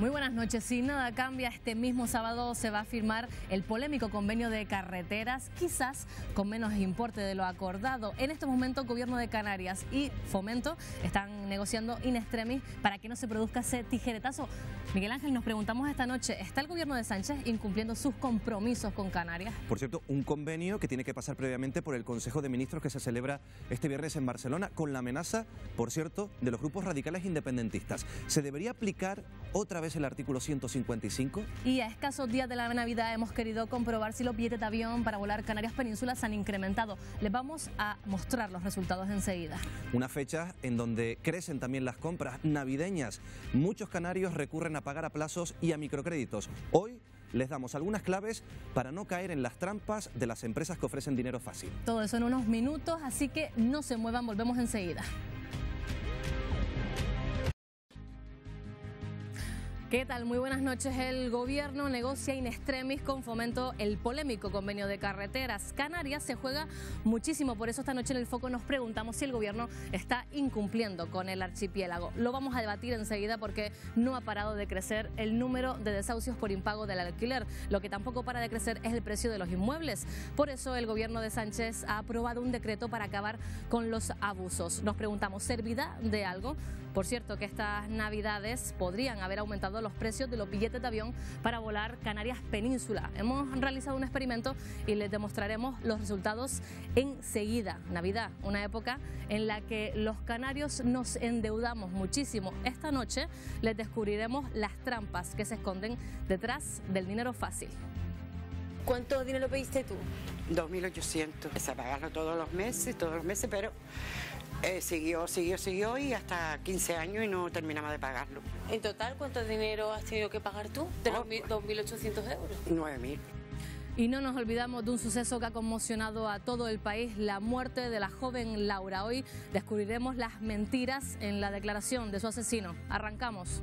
Muy buenas noches. Si nada cambia, este mismo sábado se va a firmar el polémico convenio de carreteras, quizás con menos importe de lo acordado. En estos momentos, Gobierno de Canarias y Fomento están negociando in extremis para que no se produzca ese tijeretazo. Miguel Ángel, nos preguntamos esta noche, ¿está el Gobierno de Sánchez incumpliendo sus compromisos con Canarias? Por cierto, un convenio que tiene que pasar previamente por el Consejo de Ministros que se celebra este viernes en Barcelona, con la amenaza, por cierto, de los grupos radicales independentistas. ¿Se debería aplicar otra vez el artículo 155? Y a escasos días de la Navidad hemos querido comprobar si los billetes de avión para volar Canarias Península se han incrementado. Les vamos a mostrar los resultados enseguida. Una fecha en donde crecen también las compras navideñas. Muchos canarios recurren a pagar a plazos y a microcréditos. Hoy les damos algunas claves para no caer en las trampas de las empresas que ofrecen dinero fácil. Todo eso en unos minutos, así que no se muevan, volvemos enseguida. ¿Qué tal? Muy buenas noches. El Gobierno negocia in extremis con Fomento el polémico convenio de carreteras. Canarias se juega muchísimo, por eso esta noche en El Foco nos preguntamos si el Gobierno está incumpliendo con el archipiélago. Lo vamos a debatir enseguida porque no ha parado de crecer el número de desahucios por impago del alquiler. Lo que tampoco para de crecer es el precio de los inmuebles. Por eso el Gobierno de Sánchez ha aprobado un decreto para acabar con los abusos. Nos preguntamos, ¿servirá de algo? Por cierto, que estas Navidades podrían haber aumentado los precios de los billetes de avión para volar Canarias Península. Hemos realizado un experimento y les demostraremos los resultados enseguida. Navidad, una época en la que los canarios nos endeudamos muchísimo. Esta noche les descubriremos las trampas que se esconden detrás del dinero fácil. ¿Cuánto dinero pediste tú? 2.800. Es a pagarlo todos los meses, pero siguió y hasta 15 años y no terminaba de pagarlo. En total, ¿cuánto dinero has tenido que pagar tú de los 2.800 euros? 9.000. Y no nos olvidamos de un suceso que ha conmocionado a todo el país, la muerte de la joven Laura. Hoy descubriremos las mentiras en la declaración de su asesino. Arrancamos.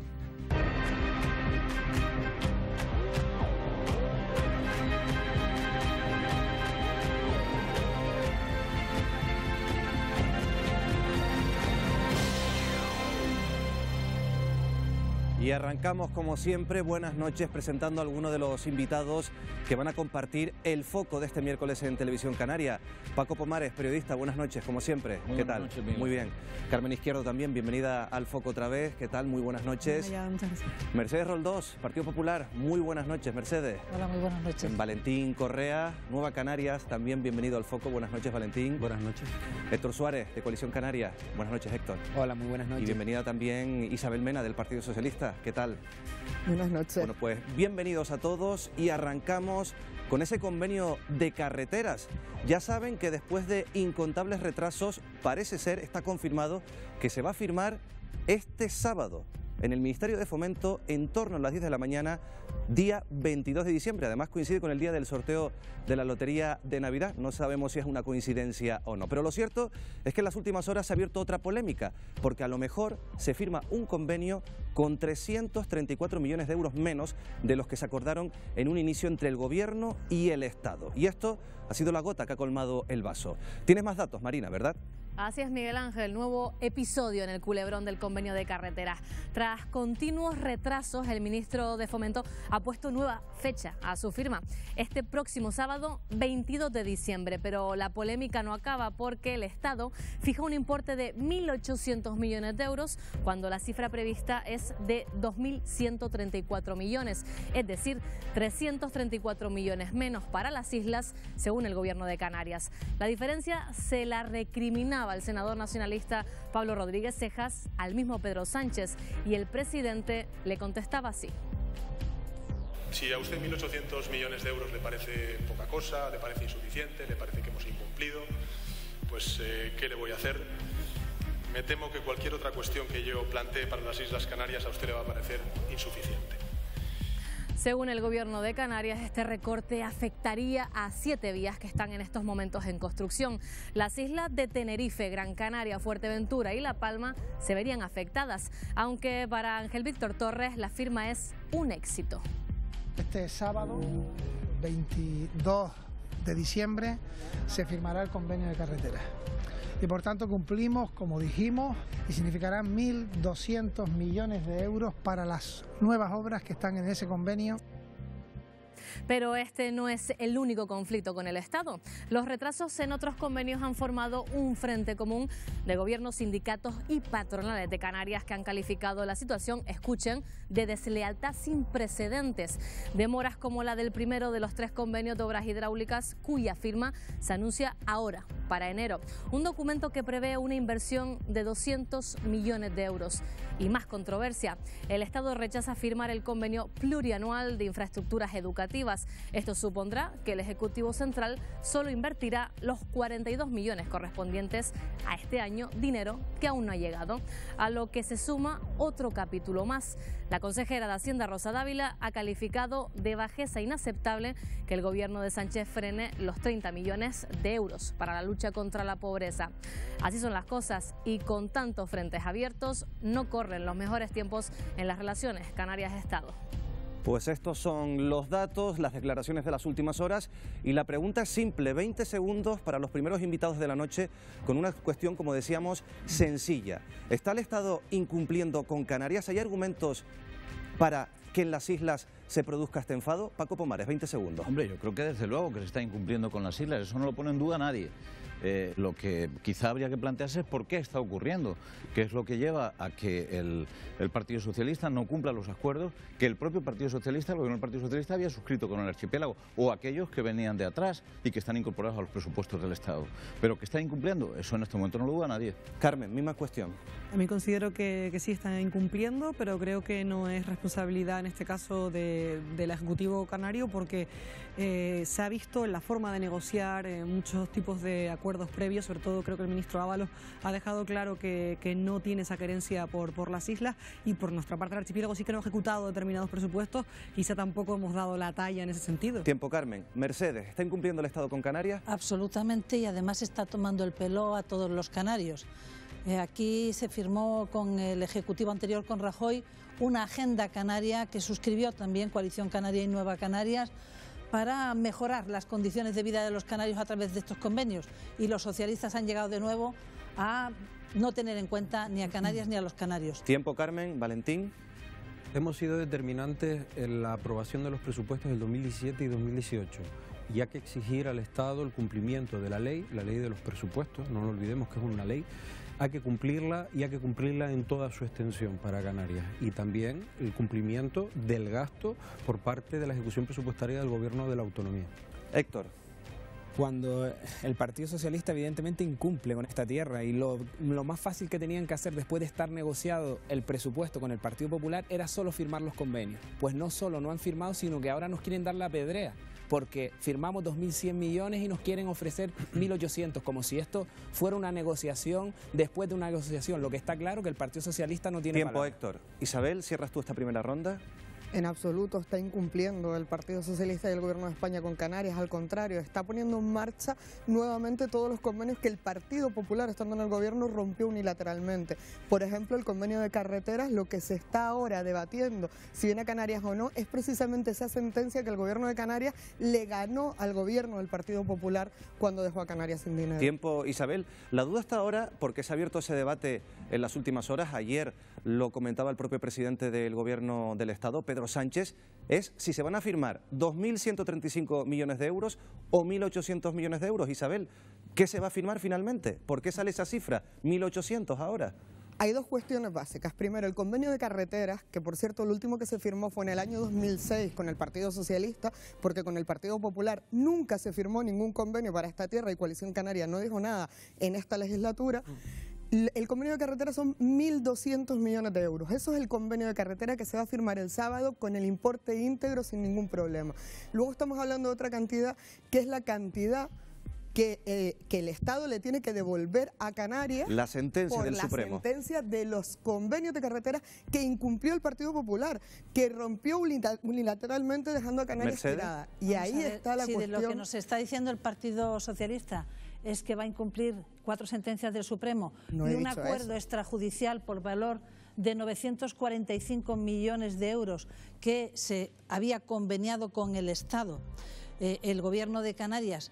Y arrancamos como siempre, buenas noches, presentando a algunos de los invitados que van a compartir el foco de este miércoles en Televisión Canaria. Paco Pomares, periodista, buenas noches, como siempre. ¿Qué tal? Noches, Miguel. Muy bien. Carmen Izquierdo también, bienvenida al foco otra vez. ¿Qué tal? Muy buenas noches. Mercedes Roldós, Partido Popular, muy buenas noches, Mercedes. Hola, muy buenas noches. Valentín Correa, Nueva Canarias, también bienvenido al foco. Buenas noches, Valentín. Buenas noches. Héctor Suárez, de Coalición Canaria. Buenas noches, Héctor. Hola, muy buenas noches. Y bienvenida también Isabel Mena, del Partido Socialista. ¿Qué tal? Buenas noches. Bueno, pues bienvenidos a todos y arrancamos con ese convenio de carreteras. Ya saben que después de incontables retrasos, parece ser, está confirmado, que se va a firmar este sábado en el Ministerio de Fomento en torno a las 10 de la mañana, día 22 de diciembre. Además coincide con el día del sorteo de la Lotería de Navidad. No sabemos si es una coincidencia o no. Pero lo cierto es que en las últimas horas se ha abierto otra polémica, porque a lo mejor se firma un convenio con 334 millones de euros menos de los que se acordaron en un inicio entre el Gobierno y el Estado. Y esto ha sido la gota que ha colmado el vaso. Tienes más datos, Marina, ¿verdad? Así es, Miguel Ángel, nuevo episodio en el culebrón del convenio de carreteras. Tras continuos retrasos, el ministro de Fomento ha puesto nueva fecha a su firma, este próximo sábado 22 de diciembre, pero la polémica no acaba porque el Estado fija un importe de 1.800 millones de euros cuando la cifra prevista es de 2.134 millones, es decir, 334 millones menos para las islas, según el Gobierno de Canarias. La diferencia se la recriminaba al senador nacionalista Pablo Rodríguez Cejas al mismo Pedro Sánchez y el presidente le contestaba así. Si a usted 1.800 millones de euros le parece poca cosa, le parece insuficiente, le parece que hemos incumplido, pues ¿qué le voy a hacer? Me temo que cualquier otra cuestión que yo plantee para las Islas Canarias a usted le va a parecer insuficiente. Según el Gobierno de Canarias, este recorte afectaría a 7 vías que están en estos momentos en construcción. Las islas de Tenerife, Gran Canaria, Fuerteventura y La Palma se verían afectadas, aunque para Ángel Víctor Torres la firma es un éxito. Este sábado, 22 de diciembre, se firmará el convenio de carreteras. y por tanto cumplimos, como dijimos, y significarán 1.200 millones de euros para las nuevas obras que están en ese convenio. Pero este no es el único conflicto con el Estado. Los retrasos en otros convenios han formado un frente común de gobiernos, sindicatos y patronales de Canarias que han calificado la situación, escuchen, de deslealtad sin precedentes. Demoras como la del primero de los 3 convenios de obras hidráulicas cuya firma se anuncia ahora, para enero. Un documento que prevé una inversión de 200 millones de euros. Y más controversia, el Estado rechaza firmar el convenio plurianual de infraestructuras educativas. Esto supondrá que el Ejecutivo Central solo invertirá los 42 millones correspondientes a este año, dinero que aún no ha llegado, a lo que se suma otro capítulo más. La consejera de Hacienda, Rosa Dávila, ha calificado de bajeza inaceptable que el gobierno de Sánchez frene los 30 millones de euros para la lucha contra la pobreza. Así son las cosas y con tantos frentes abiertos no corren los mejores tiempos en las relaciones Canarias-Estado. Pues estos son los datos, las declaraciones de las últimas horas y la pregunta es simple, 20 segundos para los primeros invitados de la noche con una cuestión, como decíamos, sencilla. ¿Está el Estado incumpliendo con Canarias? ¿Hay argumentos para que en las islas se produzca este enfado? Paco Pomares, 20 segundos. Hombre, yo creo que desde luego que se está incumpliendo con las islas, eso no lo pone en duda nadie. Lo que quizá habría que plantearse es por qué está ocurriendo, qué es lo que lleva a que el Partido Socialista no cumpla los acuerdos que el propio Partido Socialista, el gobierno del Partido Socialista había suscrito con el archipiélago, o aquellos que venían de atrás y que están incorporados a los presupuestos del Estado. Pero que está incumpliendo, eso en este momento no lo duda nadie. Carmen, misma cuestión. A mí considero que sí están incumpliendo, pero creo que no es responsabilidad en este caso del Ejecutivo canario, porque se ha visto en la forma de negociar muchos tipos de acuerdos previos, sobre todo creo que el ministro Ábalos ha dejado claro que no tiene esa querencia por las islas, y por nuestra parte el archipiélago sí que no ha ejecutado determinados presupuestos, quizá tampoco hemos dado la talla en ese sentido. Tiempo, Carmen. Mercedes, ¿está incumpliendo el Estado con Canarias? Absolutamente, y además está tomando el pelo a todos los canarios. Aquí se firmó con el Ejecutivo anterior, con Rajoy, una agenda canaria que suscribió también Coalición Canaria y Nueva Canarias para mejorar las condiciones de vida de los canarios a través de estos convenios. Y los socialistas han llegado de nuevo a no tener en cuenta ni a Canarias ni a los canarios. Tiempo, Carmen. Valentín. Hemos sido determinantes en la aprobación de los presupuestos del 2017 y 2018. Y hay que exigir al Estado el cumplimiento de la ley de los presupuestos, no lo olvidemos que es una ley. Hay que cumplirla y hay que cumplirla en toda su extensión para Canarias. Y también el cumplimiento del gasto por parte de la ejecución presupuestaria del Gobierno de la Autonomía. Héctor. Cuando el Partido Socialista evidentemente incumple con esta tierra, y lo más fácil que tenían que hacer después de estar negociado el presupuesto con el Partido Popular era solo firmar los convenios. Pues no solo no han firmado, sino que ahora nos quieren dar la pedrea, porque firmamos 2.100 millones y nos quieren ofrecer 1.800, como si esto fuera una negociación después de una negociación. Lo que está claro que el Partido Socialista no tiene Tiempo, palabra. Héctor. Isabel, ¿cierras tú esta primera ronda? En absoluto está incumpliendo el Partido Socialista y el Gobierno de España con Canarias. Al contrario, está poniendo en marcha nuevamente todos los convenios que el Partido Popular, estando en el Gobierno, rompió unilateralmente. Por ejemplo, el convenio de carreteras, lo que se está ahora debatiendo, si viene a Canarias o no, es precisamente esa sentencia que el Gobierno de Canarias le ganó al Gobierno del Partido Popular cuando dejó a Canarias sin dinero. Tiempo, Isabel. La duda hasta ahora, porque se ha abierto ese debate en las últimas horas, ayer lo comentaba el propio presidente del Gobierno del Estado, Pedro Sánchez, es si se van a firmar 2.135 millones de euros o 1.800 millones de euros. Isabel, ¿qué se va a firmar finalmente? ¿Por qué sale esa cifra? 1.800 ahora. Hay dos cuestiones básicas. Primero, el convenio de carreteras, que por cierto el último que se firmó fue en el año 2006 con el Partido Socialista, porque con el Partido Popular nunca se firmó ningún convenio para esta tierra y Coalición Canaria no dijo nada en esta legislatura. El convenio de carretera son 1.200 millones de euros. Eso es el convenio de carretera que se va a firmar el sábado con el importe íntegro sin ningún problema. Luego estamos hablando de otra cantidad, que es la cantidad que el Estado le tiene que devolver a Canarias la sentencia del Supremo. La sentencia de los convenios de carretera que incumplió el Partido Popular, que rompió unilateralmente dejando a Canarias tirada. Y ahí está la cuestión. De lo que nos está diciendo el Partido Socialista es que va a incumplir 4 sentencias del Supremo y un acuerdo extrajudicial por valor de 945 millones de euros que se había conveniado con el Estado, el Gobierno de Canarias,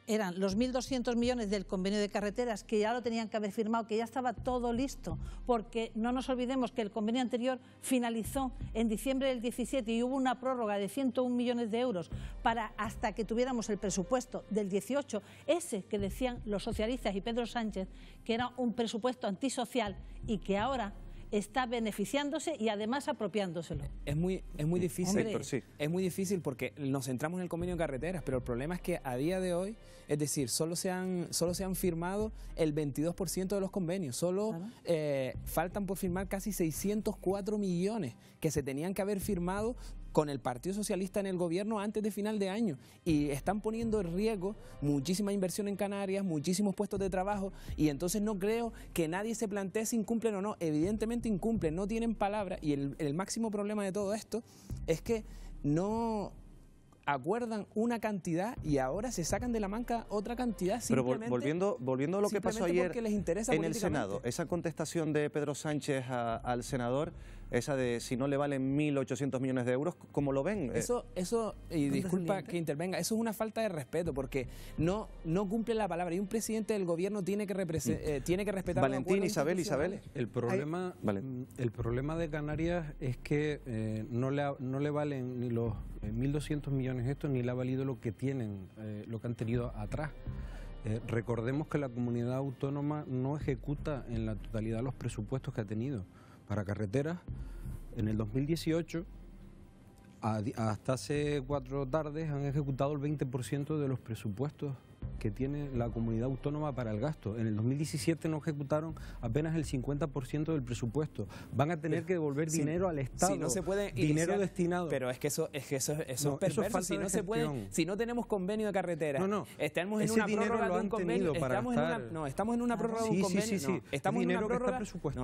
eran los 1.200 millones del convenio de carreteras, que ya lo tenían que haber firmado, que ya estaba todo listo, porque no nos olvidemos que el convenio anterior finalizó en diciembre del 17 y hubo una prórroga de 101 millones de euros para hasta que tuviéramos el presupuesto del 18, ese que decían los socialistas y Pedro Sánchez, que era un presupuesto antisocial y que ahora está beneficiándose y además apropiándoselo. Es muy difícil. Héctor, sí. Es muy difícil porque nos centramos en el convenio de carreteras, pero el problema es que a día de hoy, es decir, solo se han firmado el 22% de los convenios, solo faltan por firmar casi 604 millones que se tenían que haber firmado con el Partido Socialista en el gobierno antes de final de año, y están poniendo en riesgo muchísima inversión en Canarias, muchísimos puestos de trabajo, y entonces no creo que nadie se plantee si incumplen o no. Evidentemente incumplen, no tienen palabra, y el máximo problema de todo esto es que no acuerdan una cantidad y ahora se sacan de la manga otra cantidad. Pero volviendo a lo que pasó ayer en el Senado, esa contestación de Pedro Sánchez al senador, esa de si no le valen 1.800 millones de euros, ¿cómo lo ven? Eso y disculpa que intervenga, eso es una falta de respeto porque no cumple la palabra, y un presidente del gobierno tiene que respetar. Valentín, Isabel. El problema de Canarias es que no le valen ni los 1.200 millones estos, ni le ha valido lo que han tenido atrás. Recordemos que la comunidad autónoma no ejecuta en la totalidad los presupuestos que ha tenido para carreteras. En el 2018, hasta hace 4 tardes, han ejecutado el 20% de los presupuestos que tiene la comunidad autónoma para el gasto. En el 2017 no ejecutaron apenas el 50% del presupuesto. Van a tener que devolver dinero al Estado, si no se puede dinero destinado. Pero es que eso es perverso. Si no se puede, si no tenemos convenio de carretera, estamos en una prórroga de un convenio, estamos en una prórroga de un convenio,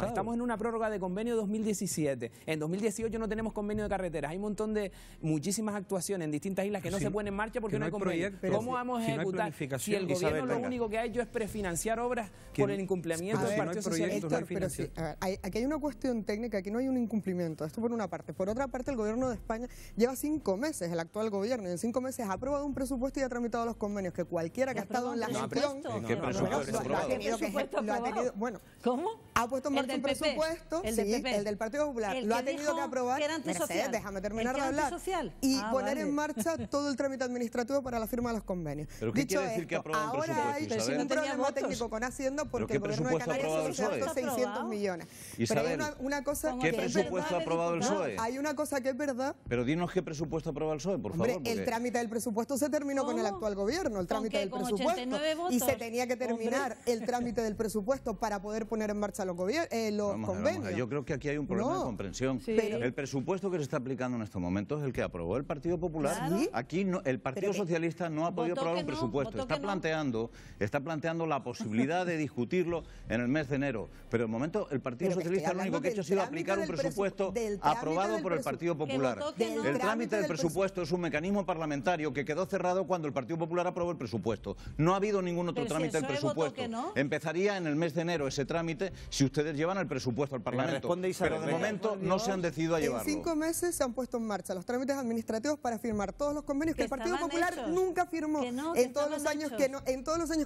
estamos en una prórroga de convenio 2017. En 2018 no tenemos convenio de carreteras. Hay un montón de muchísimas actuaciones en distintas islas que no se ponen en marcha porque no hay convenio. ¿Cómo vamos a ejecutar? Si el gobierno lo único que ha hecho es prefinanciar obras por el incumplimiento del Partido Socialista. Aquí hay una cuestión técnica, aquí no hay un incumplimiento, esto por una parte. Por otra parte, el gobierno de España lleva 5 meses, el actual gobierno, y en 5 meses ha aprobado un presupuesto y ha tramitado los convenios, que cualquiera que ha estado en la gestión... ¿Qué presupuesto lo ha tenido, bueno, ¿cómo? Ha puesto en marcha un presupuesto, el del Partido Popular, lo ha tenido que aprobar, Mercedes, déjame terminar de hablar, y poner en marcha todo el trámite administrativo para la firma de los convenios. Dicho esto, ahora hay un problema técnico con Hacienda porque el gobierno de Canarias se gastó 600 millones. Isabel, pero hay una cosa ¿qué presupuesto ha aprobado el PSOE? Hay una cosa que es verdad. Pero dinos qué presupuesto ha aprobado el PSOE, por favor. Hombre, el trámite del presupuesto se terminó con el actual gobierno, el trámite del presupuesto. Y se tenía que terminar el trámite del presupuesto para poder poner en marcha los convenios. Yo creo que aquí hay un problema de comprensión. El presupuesto que se está aplicando en estos momentos es el que aprobó el Partido Popular. Aquí el Partido Socialista no ha podido aprobar un presupuesto. Está planteando la posibilidad de discutirlo en el mes de enero. Pero de momento el Partido Socialista lo único que ha hecho ha sido aplicar un presupuesto aprobado por el Partido Popular. El trámite del presupuesto es un mecanismo parlamentario que quedó cerrado cuando el Partido Popular aprobó el presupuesto. No ha habido ningún otro trámite del presupuesto. Empezaría en el mes de enero ese trámite si ustedes llevan el presupuesto al Parlamento. Pero de momento no se han decidido a llevarlo. En 5 meses se han puesto en marcha los trámites administrativos para firmar todos los convenios que el Partido Popular nunca firmó en todos los años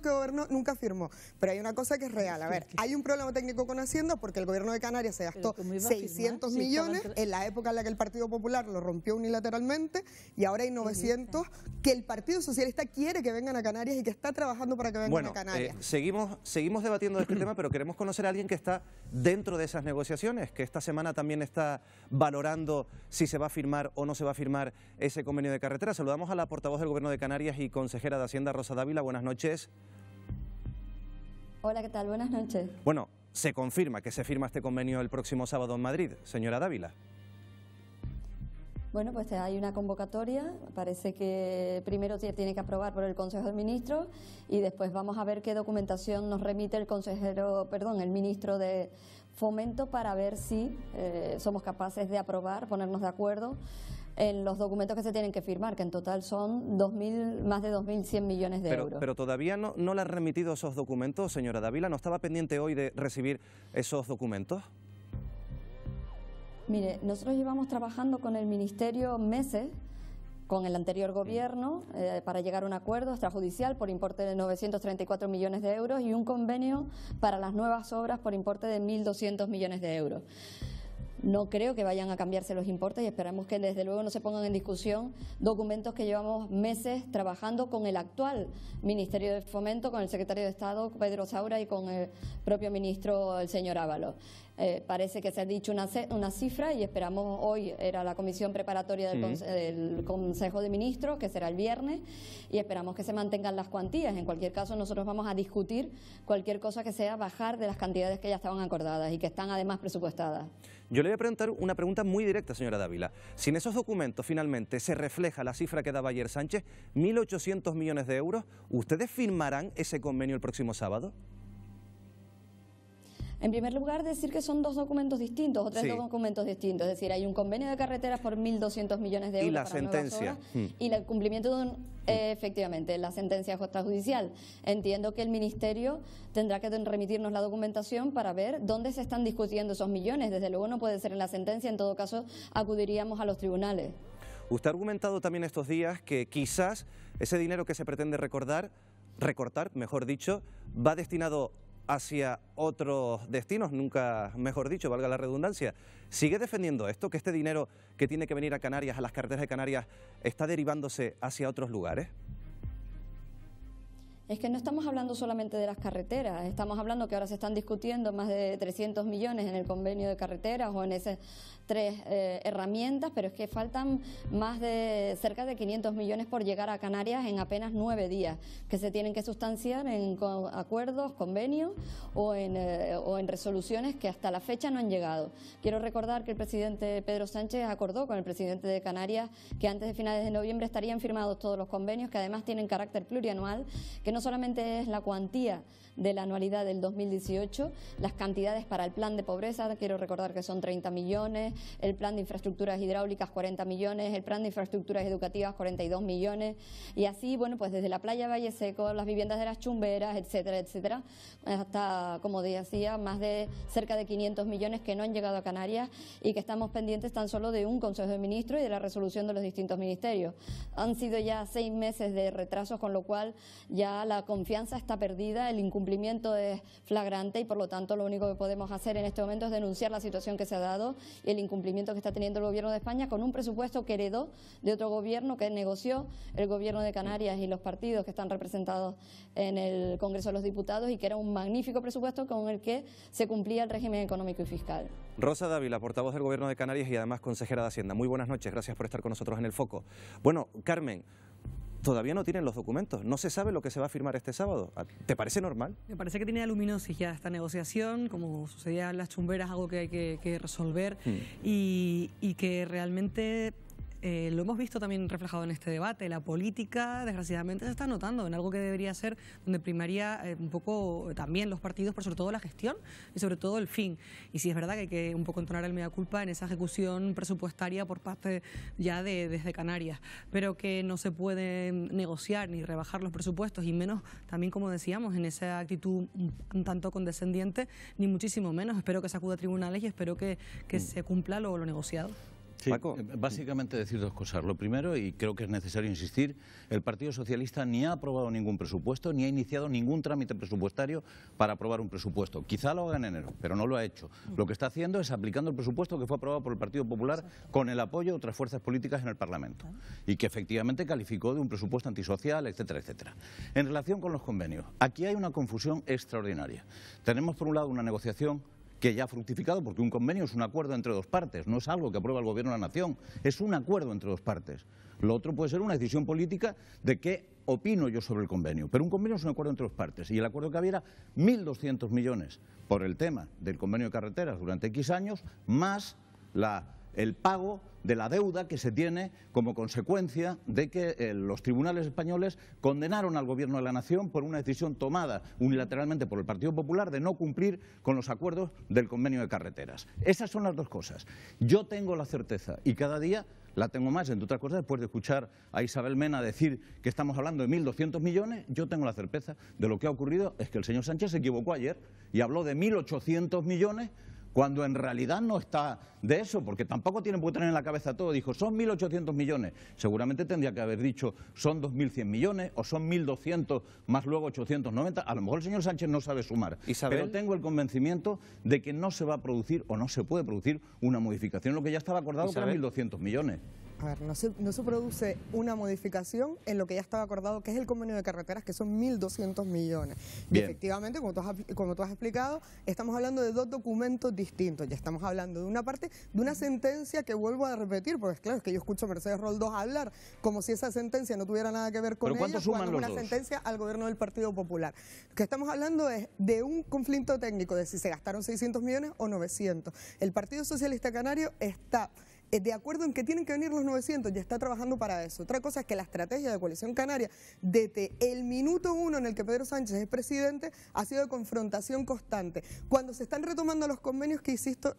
que gobernó, nunca firmó. Pero hay una cosa que es real. A ver, hay un problema técnico con Hacienda porque el gobierno de Canarias se gastó 600 millones en la época en la que el Partido Popular lo rompió unilateralmente, y ahora hay 900 que el Partido Socialista quiere que vengan a Canarias y que está trabajando para que vengan a Canarias. Seguimos debatiendo de este tema, pero queremos conocer a alguien que está dentro de esas negociaciones, que esta semana también está valorando si se va a firmar o no se va a firmar ese convenio de carretera. Saludamos a la portavoz del Gobierno de Canarias y consejera de Hacienda, Rosa Dávila. Buenas noches. Hola, ¿qué tal? Buenas noches. Bueno, se confirma que se firma este convenio el próximo sábado en Madrid. Señora Dávila. Bueno, pues hay una convocatoria. Parece que primero se tiene que aprobar por el Consejo de Ministros y después vamos a ver qué documentación nos remite el ministro de Fomento para ver si somos capaces de aprobar, ponernos de acuerdo en los documentos que se tienen que firmar, que en total son más de 2.100 millones de euros. Pero todavía no le han remitido esos documentos, señora Dávila. ¿No estaba pendiente hoy de recibir esos documentos? Mire, nosotros llevamos trabajando con el Ministerio meses con el anterior gobierno para llegar a un acuerdo extrajudicial por importe de 934 millones de euros y un convenio para las nuevas obras por importe de 1.200 millones de euros. No creo que vayan a cambiarse los importes y esperamos que desde luego no se pongan en discusión documentos que llevamos meses trabajando con el actual Ministerio de Fomento, con el secretario de Estado, Pedro Saura, y con el propio ministro, el señor Ábalos. Parece que se ha dicho una cifra y esperamos, hoy era la comisión preparatoria del Consejo de Ministros, que será el viernes, y esperamos que se mantengan las cuantías. En cualquier caso, nosotros vamos a discutir cualquier cosa que sea bajar de las cantidades que ya estaban acordadas y que están además presupuestadas. Yo le voy a preguntar una pregunta muy directa, señora Dávila. Si en esos documentos finalmente se refleja la cifra que daba ayer Sánchez, 1.800 millones de euros, ¿ustedes firmarán ese convenio el próximo sábado? En primer lugar, decir que son dos documentos distintos o tres documentos distintos. Es decir, hay un convenio de carreteras por 1.200 millones de euros. Y la para sentencia. Nuevas obras, y el cumplimiento de efectivamente, la sentencia extrajudicial. Entiendo que el Ministerio tendrá que remitirnos la documentación para ver dónde se están discutiendo esos millones. Desde luego no puede ser en la sentencia, en todo caso acudiríamos a los tribunales. Usted ha argumentado también estos días que quizás ese dinero que se pretende recortar, mejor dicho, va destinado hacia otros destinos, nunca mejor dicho, valga la redundancia. ¿Sigue defendiendo esto, que este dinero que tiene que venir a Canarias, a las carreteras de Canarias, está derivándose hacia otros lugares? Es que no estamos hablando solamente de las carreteras, estamos hablando que ahora se están discutiendo más de 300 millones en el convenio de carreteras o en esas tres herramientas, pero es que faltan más de cerca de 500 millones por llegar a Canarias en apenas 9 días, que se tienen que sustanciar en acuerdos, convenios o en resoluciones que hasta la fecha no han llegado. Quiero recordar que el presidente Pedro Sánchez acordó con el presidente de Canarias que antes de finales de noviembre estarían firmados todos los convenios, que además tienen carácter plurianual, que no solamente es la cuantía de la anualidad del 2018, las cantidades para el plan de pobreza, quiero recordar que son 30 millones, el plan de infraestructuras hidráulicas 40 millones, el plan de infraestructuras educativas 42 millones, y así, bueno, pues desde la playa Valle Seco, las viviendas de las Chumberas, etcétera, etcétera, hasta, como decía, más de cerca de 500 millones que no han llegado a Canarias y que estamos pendientes tan solo de un Consejo de Ministros y de la resolución de los distintos ministerios. Han sido ya 6 meses de retrasos, con lo cual ya la confianza está perdida, el incumplimiento es flagrante y por lo tanto lo único que podemos hacer en este momento es denunciar la situación que se ha dado y el incumplimiento que está teniendo el Gobierno de España con un presupuesto que heredó de otro gobierno que negoció el Gobierno de Canarias y los partidos que están representados en el Congreso de los Diputados, y que era un magnífico presupuesto con el que se cumplía el régimen económico y fiscal. Rosa Dávila, portavoz del Gobierno de Canarias y además consejera de Hacienda. Muy buenas noches, gracias por estar con nosotros en El Foco. Bueno, Carmen, todavía no tienen los documentos, no se sabe lo que se va a firmar este sábado. ¿Te parece normal? Me parece que tiene luminosis ya esta negociación, como sucedía en las Chumberas, algo que hay que resolver y que realmente lo hemos visto también reflejado en este debate. La política, desgraciadamente, se está notando en algo que debería ser donde primaría un poco también los partidos, pero sobre todo la gestión y sobre todo el fin. Y sí es verdad que hay que un poco entonar el mea culpa en esa ejecución presupuestaria por parte ya desde Canarias, pero que no se puede negociar ni rebajar los presupuestos, y menos también, como decíamos, en esa actitud un tanto condescendiente, ni muchísimo menos. Espero que se acuda a tribunales y espero que se cumpla lo negociado. Sí, básicamente decir dos cosas. Lo primero, y creo que es necesario insistir, el Partido Socialista ni ha aprobado ningún presupuesto, ni ha iniciado ningún trámite presupuestario para aprobar un presupuesto. Quizá lo haga en enero, pero no lo ha hecho. Lo que está haciendo es aplicando el presupuesto que fue aprobado por el Partido Popular con el apoyo de otras fuerzas políticas en el Parlamento, y que efectivamente calificó de un presupuesto antisocial, etcétera, etcétera. En relación con los convenios, aquí hay una confusión extraordinaria. Tenemos por un lado una negociación que ya ha fructificado, porque un convenio es un acuerdo entre dos partes, no es algo que aprueba el Gobierno de la Nación, es un acuerdo entre dos partes. Lo otro puede ser una decisión política de qué opino yo sobre el convenio, pero un convenio es un acuerdo entre dos partes, y el acuerdo que había era 1.200 millones por el tema del convenio de carreteras durante X años, más el pago de la deuda que se tiene como consecuencia de que los tribunales españoles condenaron al Gobierno de la Nación por una decisión tomada unilateralmente por el Partido Popular de no cumplir con los acuerdos del convenio de carreteras. Esas son las dos cosas. Yo tengo la certeza, y cada día la tengo más, entre otras cosas, después de escuchar a Isabel Mena decir que estamos hablando de 1.200 millones, yo tengo la certeza de lo que ha ocurrido es que el señor Sánchez se equivocó ayer y habló de 1.800 millones cuando en realidad no está de eso, porque tampoco tiene por qué tener en la cabeza todo. Dijo, son 1.800 millones. Seguramente tendría que haber dicho, son 2.100 millones o son 1.200 más luego 890. A lo mejor el señor Sánchez no sabe sumar, Isabel, pero tengo el convencimiento de que no se va a producir o no se puede producir una modificación, lo que ya estaba acordado, que eran 1.200 millones. A ver, no se produce una modificación en lo que ya estaba acordado, que es el convenio de carreteras, que son 1.200 millones. Y efectivamente, como tú has explicado, estamos hablando de dos documentos distintos. Ya estamos hablando de una parte, de una sentencia que vuelvo a repetir, porque claro, es que yo escucho a Mercedes Roldós hablar como si esa sentencia no tuviera nada que ver con ella, cuando es una sentencia al gobierno del Partido Popular. Lo que estamos hablando es de un conflicto técnico, de si se gastaron 600 millones o 900. El Partido Socialista Canario está de acuerdo en que tienen que venir los 900, ya está trabajando para eso. Otra cosa es que la estrategia de Coalición Canaria, desde el minuto 1 en el que Pedro Sánchez es presidente, ha sido de confrontación constante. Cuando se están retomando los convenios que insisto,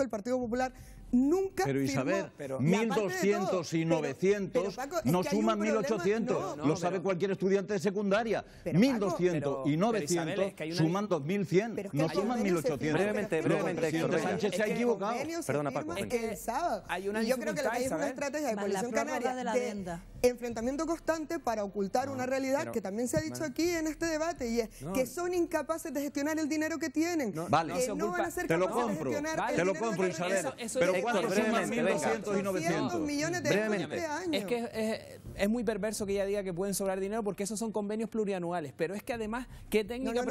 el Partido Popular nunca Pero Isabel, firmó. 1.200 y 900 Paco, no suman 1.800, lo sabe cualquier estudiante de secundaria. 1.200 y 900 suman 2.100, no suman 1.800. Brevemente, Héctor. Sánchez se ha equivocado. Perdona, Paco. Hay una yo creo que lo que hay es una estrategia de Coalición Canaria de enfrentamiento constante para ocultar una realidad que también se ha dicho aquí en este debate, y es que son incapaces de gestionar el dinero que tienen. Vale, que no van a ser te lo capaces compro, de gestionar te lo compro, Isabel. Pero ¿cuánto suman 1.200 y 900? millones de euros este año. Es que es muy perverso que ella diga que pueden sobrar dinero, porque esos son convenios plurianuales. Pero es que además, ¿qué técnica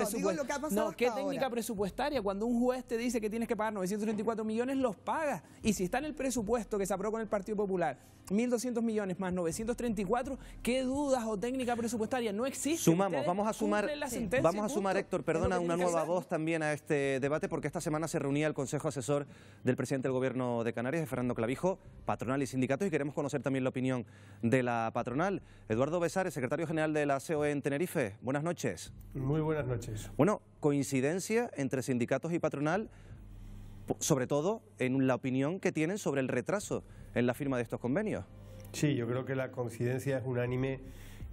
presupuestaria? Cuando un juez te dice que tienes que pagar 934 millones, los pagas. Y si está en el presupuesto que se aprobó con el Partido Popular, 1.200 millones más 934, ¿qué dudas o técnica presupuestaria? No existe. Sumamos, vamos a sumar, Héctor, perdona, una nueva voz también a este debate, porque esta semana se reunía el Consejo Asesor del presidente del Gobierno de Canarias, de Fernando Clavijo, patronal y sindicatos, y queremos conocer también la opinión de la patronal. Eduardo Besares, secretario general de la COE en Tenerife, buenas noches. Muy buenas noches. Bueno, coincidencia entre sindicatos y patronal, sobre todo en la opinión que tienen sobre el retraso en la firma de estos convenios. Sí, yo creo que la coincidencia es unánime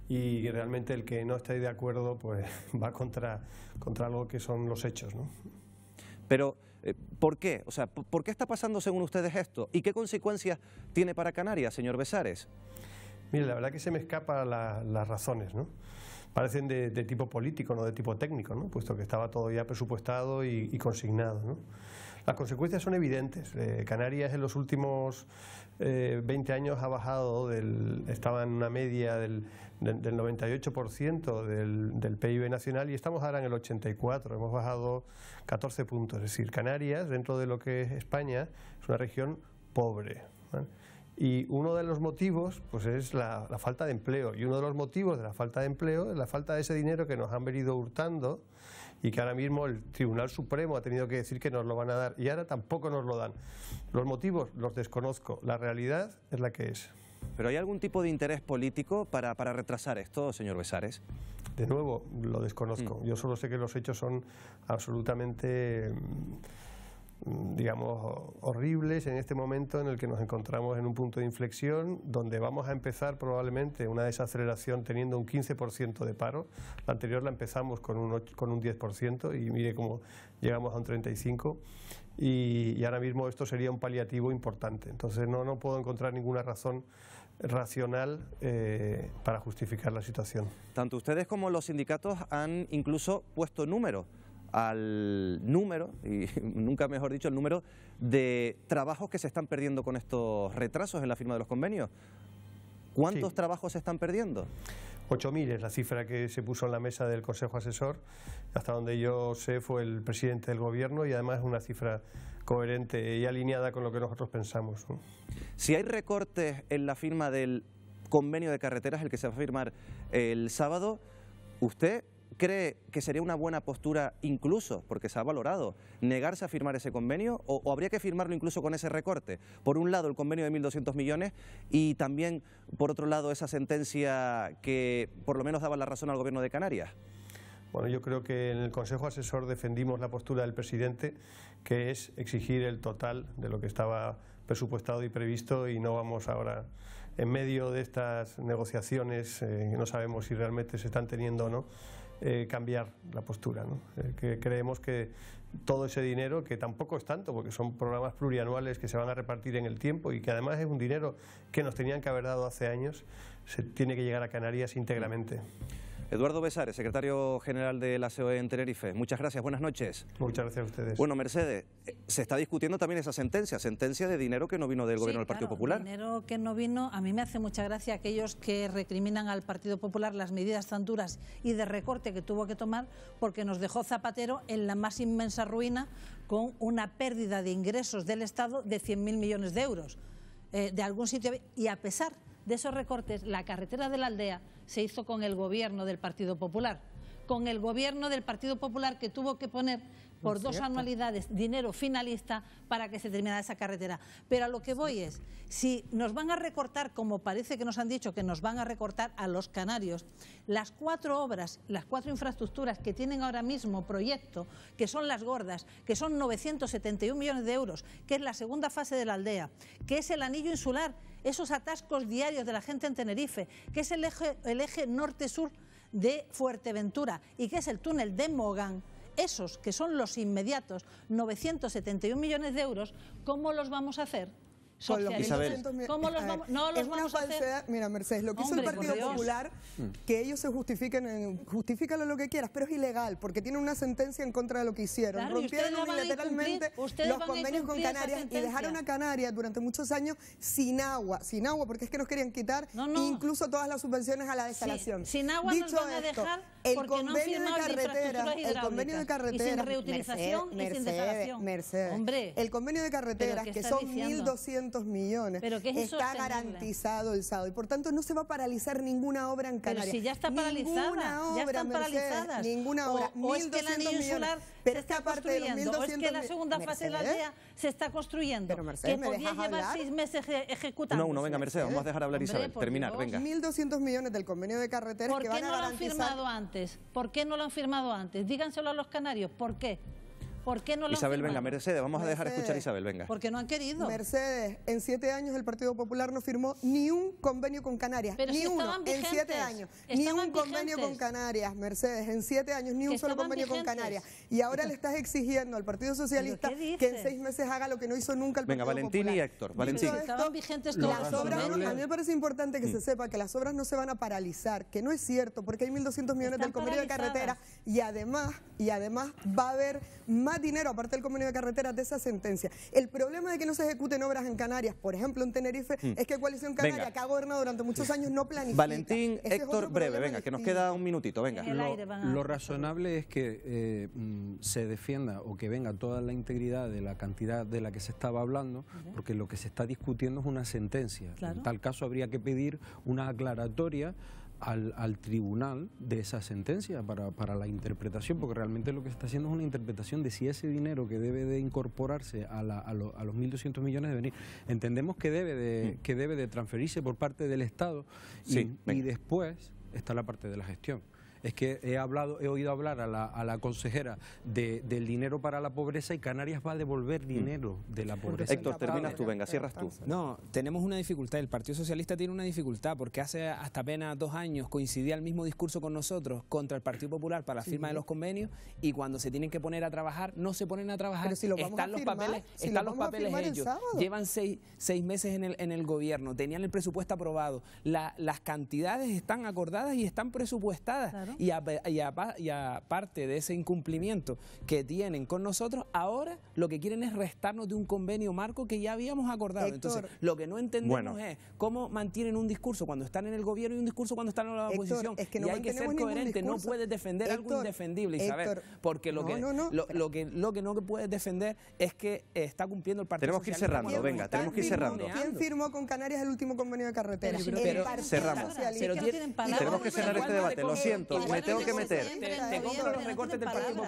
y realmente el que no esté de acuerdo pues va contra lo que son los hechos, ¿no? Pero, ¿por qué? O sea, ¿por qué está pasando según ustedes esto? ¿Y qué consecuencias tiene para Canarias, señor Besares? Mire, la verdad que se me escapan las razones, ¿no? Parecen de tipo político, no de tipo técnico, ¿no? Puesto que estaba todo ya presupuestado y consignado, ¿no? Las consecuencias son evidentes. Canarias en los últimos 20 años ha bajado, estaba en una media del 98% del PIB nacional y estamos ahora en el 84%, hemos bajado 14 puntos. Es decir, Canarias, dentro de lo que es España, es una región pobre, ¿vale? Y uno de los motivos pues es la falta de empleo, y uno de los motivos de la falta de empleo es la falta de ese dinero que nos han venido hurtando y que ahora mismo el Tribunal Supremo ha tenido que decir que nos lo van a dar y ahora tampoco nos lo dan. Los motivos los desconozco, la realidad es la que es. ¿Pero hay algún tipo de interés político para retrasar esto, señor Besares? De nuevo, lo desconozco. Yo solo sé que los hechos son absolutamente, digamos, horribles en este momento en el que nos encontramos en un punto de inflexión donde vamos a empezar probablemente una desaceleración teniendo un 15% de paro. La anterior la empezamos con un 10% y mire cómo llegamos a un 35%, y ahora mismo esto sería un paliativo importante. Entonces no puedo encontrar ninguna razón racional para justificar la situación. Tanto ustedes como los sindicatos han incluso puesto número al número, y nunca mejor dicho, el número de trabajos que se están perdiendo con estos retrasos en la firma de los convenios. ¿Cuántos trabajos se están perdiendo? 8.000 es la cifra que se puso en la mesa del Consejo Asesor. Hasta donde yo sé fue el presidente del Gobierno y además es una cifra coherente y alineada con lo que nosotros pensamos, ¿no? Si hay recortes en la firma del convenio de carreteras, el que se va a firmar el sábado, ¿usted cree que sería una buena postura incluso, porque se ha valorado, negarse a firmar ese convenio o habría que firmarlo incluso con ese recorte? Por un lado el convenio de 1.200 millones y también por otro lado esa sentencia que por lo menos daba la razón al Gobierno de Canarias. Bueno, yo creo que en el Consejo Asesor defendimos la postura del presidente, que es exigir el total de lo que estaba presupuestado y previsto, y no vamos ahora, en medio de estas negociaciones, que no sabemos si realmente se están teniendo o no, cambiar la postura, ¿no? Que creemos que todo ese dinero, que tampoco es tanto, porque son programas plurianuales que se van a repartir en el tiempo y que además es un dinero que nos tenían que haber dado hace años, se tiene que llegar a Canarias íntegramente. Eduardo Besares, secretario general de la COE en Tenerife. Muchas gracias, buenas noches. Muchas gracias a ustedes. Bueno, Mercedes, se está discutiendo también esa sentencia de dinero que no vino del gobierno del Partido Popular. Dinero que no vino, a mí me hace mucha gracia aquellos que recriminan al Partido Popular las medidas tan duras y de recorte que tuvo que tomar, porque nos dejó Zapatero en la más inmensa ruina, con una pérdida de ingresos del Estado de 100.000 millones de euros de algún sitio, y a pesar de esos recortes, la carretera de la Aldea se hizo con el gobierno del Partido Popular, con el gobierno del Partido Popular, que tuvo que poner por dos anualidades dinero finalista para que se terminara esa carretera. Pero a lo que voy es, si nos van a recortar, como parece que nos han dicho que nos van a recortar a los canarios, las 4 obras, las 4 infraestructuras que tienen ahora mismo proyecto, que son las gordas, que son 971 millones de euros, que es la segunda fase de la Aldea, que es el anillo insular, esos atascos diarios de la gente en Tenerife, que es el eje norte-sur de Fuerteventura y que es el túnel de Mogán, esos que son los inmediatos, 971 millones de euros, ¿cómo los vamos a hacer? Isabel. ¿Cómo los vamos? No los vamos a hacer. Mira, Mercedes, lo que hizo el Partido Popular, que ellos se justifícalo lo que quieras, pero es ilegal, porque tiene una sentencia en contra de lo que hicieron. Claro, rompieron unilateralmente los convenios con Canarias y dejaron a Canarias durante muchos años sin agua, porque es que nos querían quitar incluso todas las subvenciones a la desalación. Sin agua Dicho nos van a esto, dejar el porque no han firmado el convenio de carretera, y sin reutilización y sin desalación. Mercedes, hombre, el convenio de carreteras, que son 1.200 millones, pero que es está garantizado el sábado y por tanto no se va a paralizar ninguna obra en Canarias. Pero si ya está paralizada, ya están paralizadas. Ninguna obra. O es que el anillo insular se está construyendo, o es que la segunda fase de la Aldea se está construyendo, pero Mercedes, que podía llevar 6 meses ejecutando. No, venga, Mercedes, vamos a dejar hablar a Isabel, terminar, venga. 1.200 millones del convenio de carreteras que van a garantizar. ¿Por qué no lo han firmado antes? ¿Por qué no lo han firmado antes? Díganselo a los canarios, ¿por qué? ¿Por qué no lo Isabel, han venga, Mercedes, vamos a dejar escuchar a Isabel, venga. Porque no han querido. Mercedes, en 7 años el Partido Popular no firmó ni un convenio con Canarias, pero ni si uno, en 7 años, ni un convenio con Canarias, Mercedes, en 7 años, ni un solo convenio con Canarias. Y ahora le estás exigiendo al Partido Socialista que en 6 meses haga lo que no hizo nunca el Partido Popular. Venga, Valentín y Héctor, Valentín. Estaban vigentes todos las obras, a mí me parece importante que se sepa que las obras no se van a paralizar, que no es cierto, porque hay 1.200 millones del convenio de carretera y además va a haber más dinero, aparte del convenio de carreteras, de esa sentencia. El problema de que no se ejecuten obras en Canarias, por ejemplo en Tenerife, es que Coalición Canaria, que ha gobernado durante muchos años, no planifica. Valentín, Héctor, breve, venga, que nos queda un minutito, venga. Lo razonable es que se defienda o que venga toda la integridad de la cantidad de la que se estaba hablando, porque lo que se está discutiendo es una sentencia. Claro. En tal caso habría que pedir una aclaratoria al tribunal de esa sentencia para la interpretación, porque realmente lo que se está haciendo es una interpretación de si ese dinero que debe de incorporarse a los 1.200 millones de venir, entendemos que debe de transferirse por parte del Estado y después está la parte de la gestión. Es que he oído hablar a la consejera del dinero para la pobreza y Canarias va a devolver dinero de la pobreza. Héctor, terminas tú, venga, cierras tú. No, tenemos una dificultad, el Partido Socialista tiene una dificultad porque hace hasta apenas 2 años coincidía el mismo discurso con nosotros contra el Partido Popular para la firma de los convenios y cuando se tienen que poner a trabajar, no se ponen a trabajar. Pero si lo vamos están a los firmar, papeles, si están lo los vamos a papeles firmar el hechos, sábado. llevan 6 meses en el gobierno, tenían el presupuesto aprobado, las cantidades están acordadas y están presupuestadas. Claro. Y aparte de ese incumplimiento que tienen con nosotros, ahora lo que quieren es restarnos de un convenio marco que ya habíamos acordado. Héctor, entonces, lo que no entendemos es cómo mantienen un discurso cuando están en el gobierno y un discurso cuando están en la oposición. Es que no y hay que ser coherente, no puedes defender algo indefendible, Isabel, porque lo que no puedes defender es que está cumpliendo el Partido Tenemos que ir cerrando, venga, tenemos que ir cerrando. ¿Quién firmó con Canarias el último convenio de carretera? Pero cerramos. Tenemos que cerrar este debate, lo siento, me tengo que meter.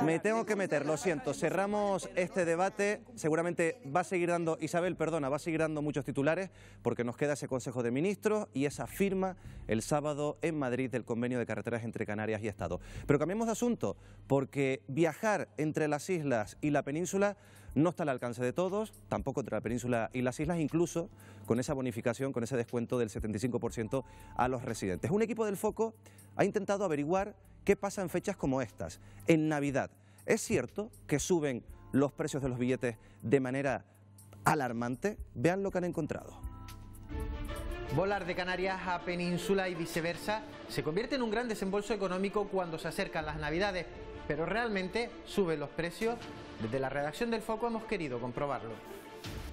Me tengo que meter, lo siento. Cerramos este debate. Seguramente va a seguir dando, Isabel, perdona, va a seguir dando muchos titulares porque nos queda ese Consejo de Ministros y esa firma el sábado en Madrid del convenio de carreteras entre Canarias y Estado. Pero cambiemos de asunto porque viajar entre las islas y la península no está al alcance de todos, tampoco entre la península y las islas, incluso con esa bonificación, con ese descuento del 75% a los residentes. Un equipo del Foco ha intentado averiguar qué pasa en fechas como estas, en Navidad. ¿Es cierto que suben los precios de los billetes de manera alarmante? Vean lo que han encontrado. Volar de Canarias a Península y viceversa se convierte en un gran desembolso económico cuando se acercan las Navidades, pero realmente suben los precios. Desde la redacción del Foco hemos querido comprobarlo.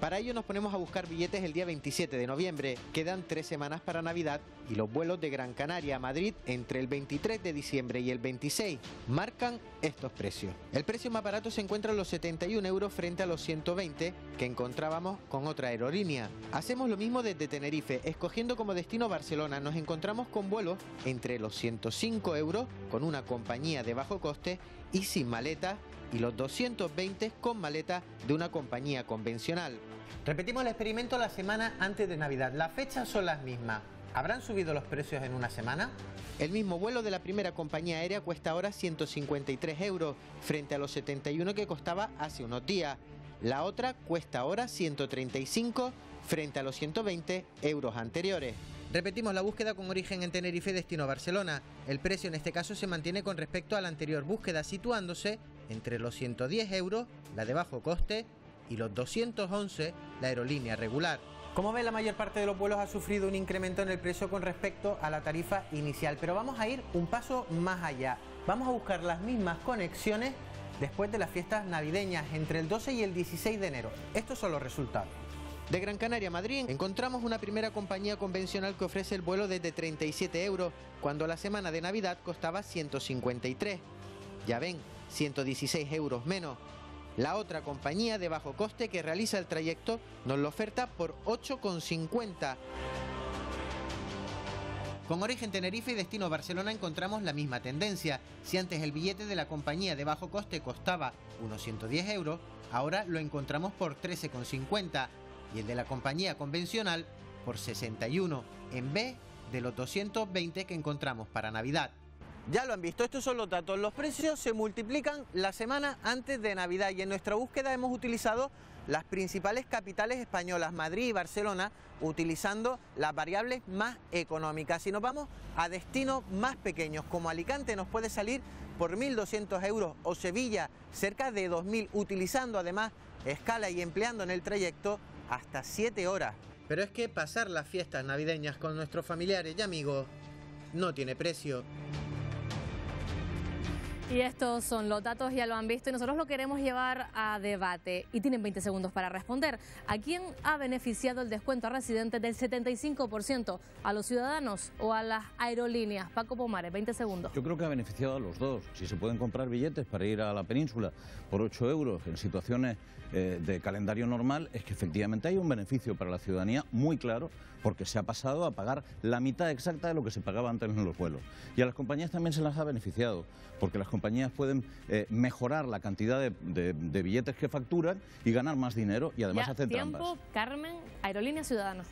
Para ello nos ponemos a buscar billetes el día 27 de noviembre. Quedan 3 semanas para Navidad y los vuelos de Gran Canaria a Madrid entre el 23 de diciembre y el 26 marcan estos precios. El precio más barato se encuentra en los 71 euros frente a los 120 que encontrábamos con otra aerolínea. Hacemos lo mismo desde Tenerife. Escogiendo como destino Barcelona, nos encontramos con vuelos entre los 105 euros con una compañía de bajo coste y sin maleta, y los 220 con maleta de una compañía convencional. Repetimos el experimento la semana antes de Navidad. Las fechas son las mismas. ¿Habrán subido los precios en una semana? El mismo vuelo de la primera compañía aérea cuesta ahora 153 euros, frente a los 71 que costaba hace unos días. La otra cuesta ahora 135 frente a los 120 euros anteriores. Repetimos la búsqueda con origen en Tenerife, destino Barcelona. El precio en este caso se mantiene con respecto a la anterior búsqueda, situándose entre los 110 euros, la de bajo coste, y los 211, la aerolínea regular. Como ven, la mayor parte de los vuelos ha sufrido un incremento en el precio con respecto a la tarifa inicial, pero vamos a ir un paso más allá. Vamos a buscar las mismas conexiones después de las fiestas navideñas, entre el 12 y el 16 de enero. Estos son los resultados. De Gran Canaria a Madrid encontramos una primera compañía convencional que ofrece el vuelo desde 37 euros, cuando la semana de Navidad costaba 153. Ya ven, 116 euros menos. La otra compañía de bajo coste que realiza el trayecto nos lo oferta por 8,50. Con origen Tenerife y destino Barcelona encontramos la misma tendencia. Si antes el billete de la compañía de bajo coste costaba unos 110 euros, ahora lo encontramos por 13,50. Y el de la compañía convencional por 61, en vez de los 220 que encontramos para Navidad. Ya lo han visto, estos son los datos. Los precios se multiplican la semana antes de Navidad y en nuestra búsqueda hemos utilizado las principales capitales españolas, Madrid y Barcelona, utilizando las variables más económicas. Si nos vamos a destinos más pequeños, como Alicante, nos puede salir por 1.200 euros, o Sevilla cerca de 2.000, utilizando además escala y empleando en el trayecto hasta 7 horas. Pero es que pasar las fiestas navideñas con nuestros familiares y amigos no tiene precio. Y estos son los datos, ya lo han visto, y nosotros lo queremos llevar a debate. Y tienen 20 segundos para responder. ¿A quién ha beneficiado el descuento a residentes del 75%? ¿A los ciudadanos o a las aerolíneas? Paco Pomares, 20 segundos. Yo creo que ha beneficiado a los dos. Si se pueden comprar billetes para ir a la península por 8 euros en situaciones de calendario normal, es que efectivamente hay un beneficio para la ciudadanía muy claro, porque se ha pasado a pagar la mitad exacta de lo que se pagaba antes en los vuelos. Y a las compañías también se las ha beneficiado, porque las compañías pueden mejorar la cantidad de billetes que facturan y ganar más dinero, y además hacen trampas. Tiempo, Carmen, aerolíneas, ciudadanos.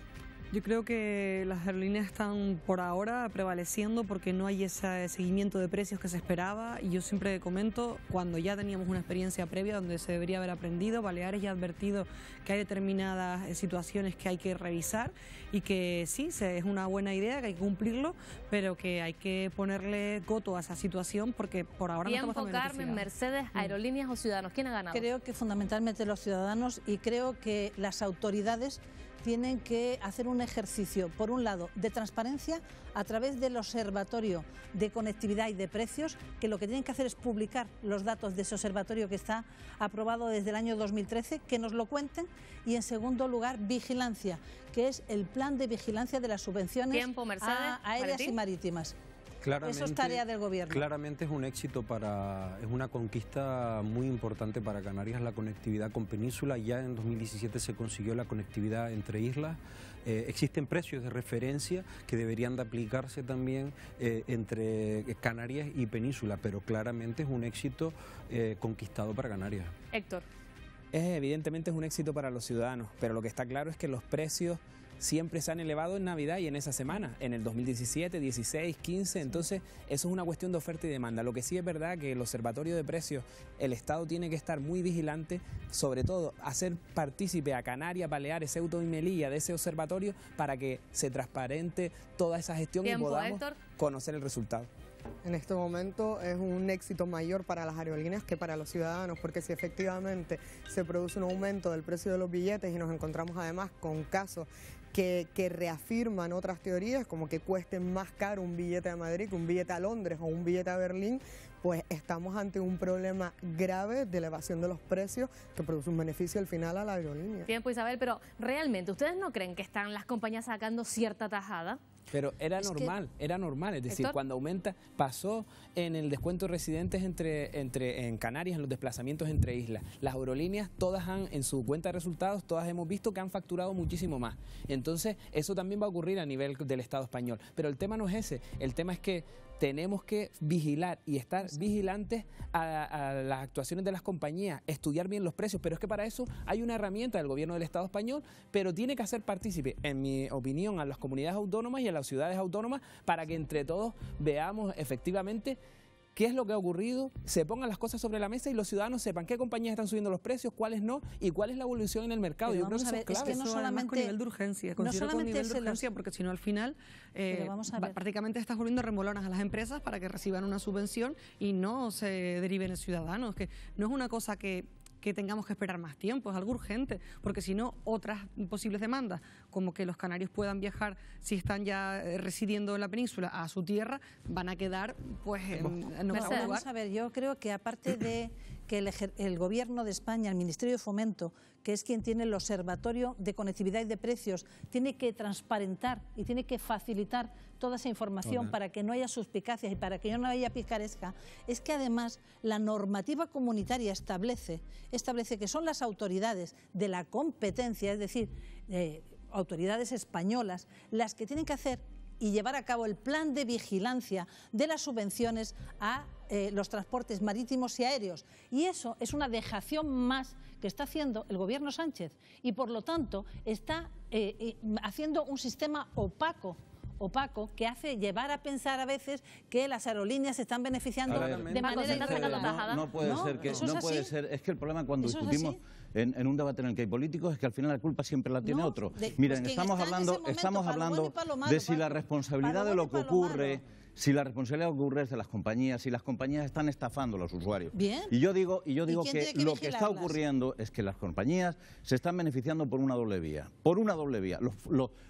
Yo creo que las aerolíneas están por ahora prevaleciendo porque no hay ese seguimiento de precios que se esperaba, y yo siempre comento, cuando ya teníamos una experiencia previa donde se debería haber aprendido, Baleares ya ha advertido que hay determinadas situaciones que hay que revisar y que sí, es una buena idea, que hay que cumplirlo, pero que hay que ponerle coto a esa situación porque por ahora Tiempo, no estamos tan Carmen, Mercedes, aerolíneas o ciudadanos. ¿Quién ha ganado? Creo que fundamentalmente los ciudadanos, y creo que las autoridades tienen que hacer un ejercicio, por un lado, de transparencia a través del Observatorio de Conectividad y de Precios, que lo que tienen que hacer es publicar los datos de ese observatorio que está aprobado desde el año 2013, que nos lo cuenten, y en segundo lugar, vigilancia, que es el plan de vigilancia de las subvenciones aéreas y marítimas. Claramente, eso es tarea del gobierno. Claramente es un éxito es una conquista muy importante para Canarias la conectividad con Península. Ya en 2017 se consiguió la conectividad entre islas. Existen precios de referencia que deberían de aplicarse también entre Canarias y Península, pero claramente es un éxito conquistado para Canarias. Héctor. Evidentemente es un éxito para los ciudadanos, pero lo que está claro es que los precios siempre se han elevado en Navidad y en esa semana, en el 2017, 16, 15, entonces eso es una cuestión de oferta y demanda. Lo que sí es verdad que el Observatorio de Precios, el Estado tiene que estar muy vigilante, sobre todo hacer partícipe a Canarias, Baleares, Ceuta y Melilla de ese observatorio para que se transparente toda esa gestión y podamos conocer el resultado. En este momento es un éxito mayor para las aerolíneas que para los ciudadanos, porque si efectivamente se produce un aumento del precio de los billetes y nos encontramos además con casos que reafirman otras teorías, como que cueste más caro un billete a Madrid que un billete a Londres o un billete a Berlín, pues estamos ante un problema grave de elevación de los precios que produce un beneficio al final a la aerolínea. Tiempo, Isabel, pero realmente, ¿ustedes no creen que están las compañías sacando cierta tajada? Pero era normal, es decir, cuando aumenta, pasó en el descuento de residentes en Canarias, en los desplazamientos entre islas. Las aerolíneas, todas en su cuenta de resultados, todas hemos visto que han facturado muchísimo más. Entonces, eso también va a ocurrir a nivel del Estado español. Pero el tema no es ese, el tema es que tenemos que vigilar y estar vigilantes a las actuaciones de las compañías, estudiar bien los precios, pero es que para eso hay una herramienta del gobierno del Estado español, pero tiene que hacer partícipe, en mi opinión, a las comunidades autónomas y a las ciudades autónomas para que entre todos veamos efectivamente qué es lo que ha ocurrido, se pongan las cosas sobre la mesa y los ciudadanos sepan qué compañías están subiendo los precios, cuáles no y cuál es la evolución en el mercado. Yo creo que eso es clave. Es que no solamente con nivel de urgencia, considero con nivel de urgencia porque si no al final prácticamente estás volviendo remolonas a las empresas para que reciban una subvención y no se deriven en ciudadanos, que no es una cosa que tengamos que esperar más tiempo, es algo urgente, porque si no, otras posibles demandas, como que los canarios puedan viajar si están ya residiendo en la península a su tierra, van a quedar pues en otro lugar. Vamos a ver, yo creo que aparte de que el Gobierno de España, el Ministerio de Fomento, que es quien tiene el Observatorio de Conectividad y de Precios, tiene que transparentar y tiene que facilitar toda esa información para que no haya suspicacias y para que no haya picaresca, es que además la normativa comunitaria establece que son las autoridades de la competencia, es decir, autoridades españolas, las que tienen que hacer y llevar a cabo el plan de vigilancia de las subvenciones a los transportes marítimos y aéreos. Y eso es una dejación más que está haciendo el gobierno Sánchez y por lo tanto está haciendo un sistema opaco que hace llevar a pensar a veces que las aerolíneas se están beneficiando de manera tajada. No puede ser, es que el problema cuando discutimos en un debate en el que hay políticos es que al final la culpa siempre la tiene otro. Miren, estamos hablando de si la responsabilidad de lo que ocurre, si la responsabilidad ocurre es de las compañías, si las compañías están estafando a los usuarios. Bien. Y yo digo que lo que está ocurriendo es que las compañías se están beneficiando por una doble vía.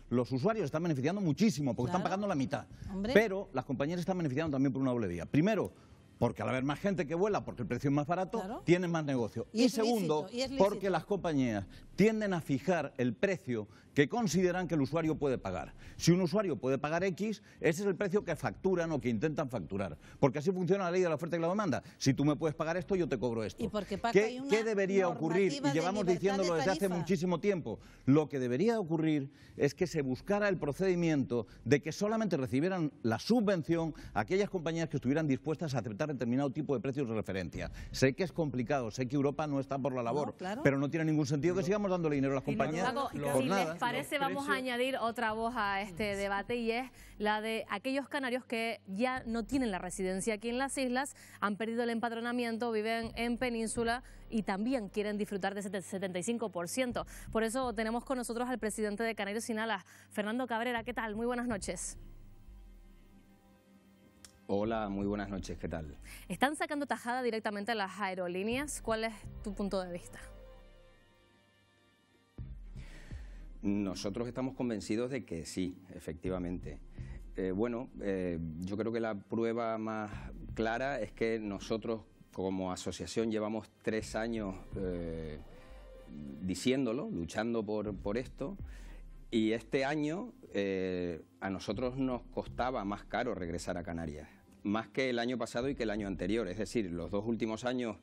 Los usuarios están beneficiando muchísimo porque están pagando la mitad. Pero las compañías están beneficiando también por una doble vía. Primero, porque al haber más gente que vuela, porque el precio es más barato, tienen más negocio. Y segundo, porque las compañías tienden a fijar el precio que consideran que el usuario puede pagar. Si un usuario puede pagar X, ese es el precio que facturan o que intentan facturar. Porque así funciona la ley de la oferta y la demanda. Si tú me puedes pagar esto, yo te cobro esto. ¿Y porque, Paco, ¿Qué debería ocurrir? Y llevamos diciéndolo desde hace muchísimo tiempo. Lo que debería ocurrir es que se buscara el procedimiento de que solamente recibieran la subvención aquellas compañías que estuvieran dispuestas a aceptar determinado tipo de precios de referencia. Sé que es complicado, sé que Europa no está por la labor, pero no tiene ningún sentido que sigamos dándole dinero a las compañías. Si les parece, vamos a añadir otra voz a este debate y es la de aquellos canarios que ya no tienen la residencia aquí en las islas, han perdido el empadronamiento, viven en península y también quieren disfrutar de ese 75%. Por eso tenemos con nosotros al presidente de Canarios Sin Alas, Fernando Cabrera. ¿Qué tal? Muy buenas noches. Hola, muy buenas noches, ¿qué tal? ¿Están sacando tajada directamente a las aerolíneas? ¿Cuál es tu punto de vista? Nosotros estamos convencidos de que sí, efectivamente. Yo creo que la prueba más clara es que nosotros como asociación llevamos 3 años diciéndolo, luchando por esto, y este año a nosotros nos costaba más caro regresar a Canarias, más que el año pasado y que el año anterior. Es decir, los 2 últimos años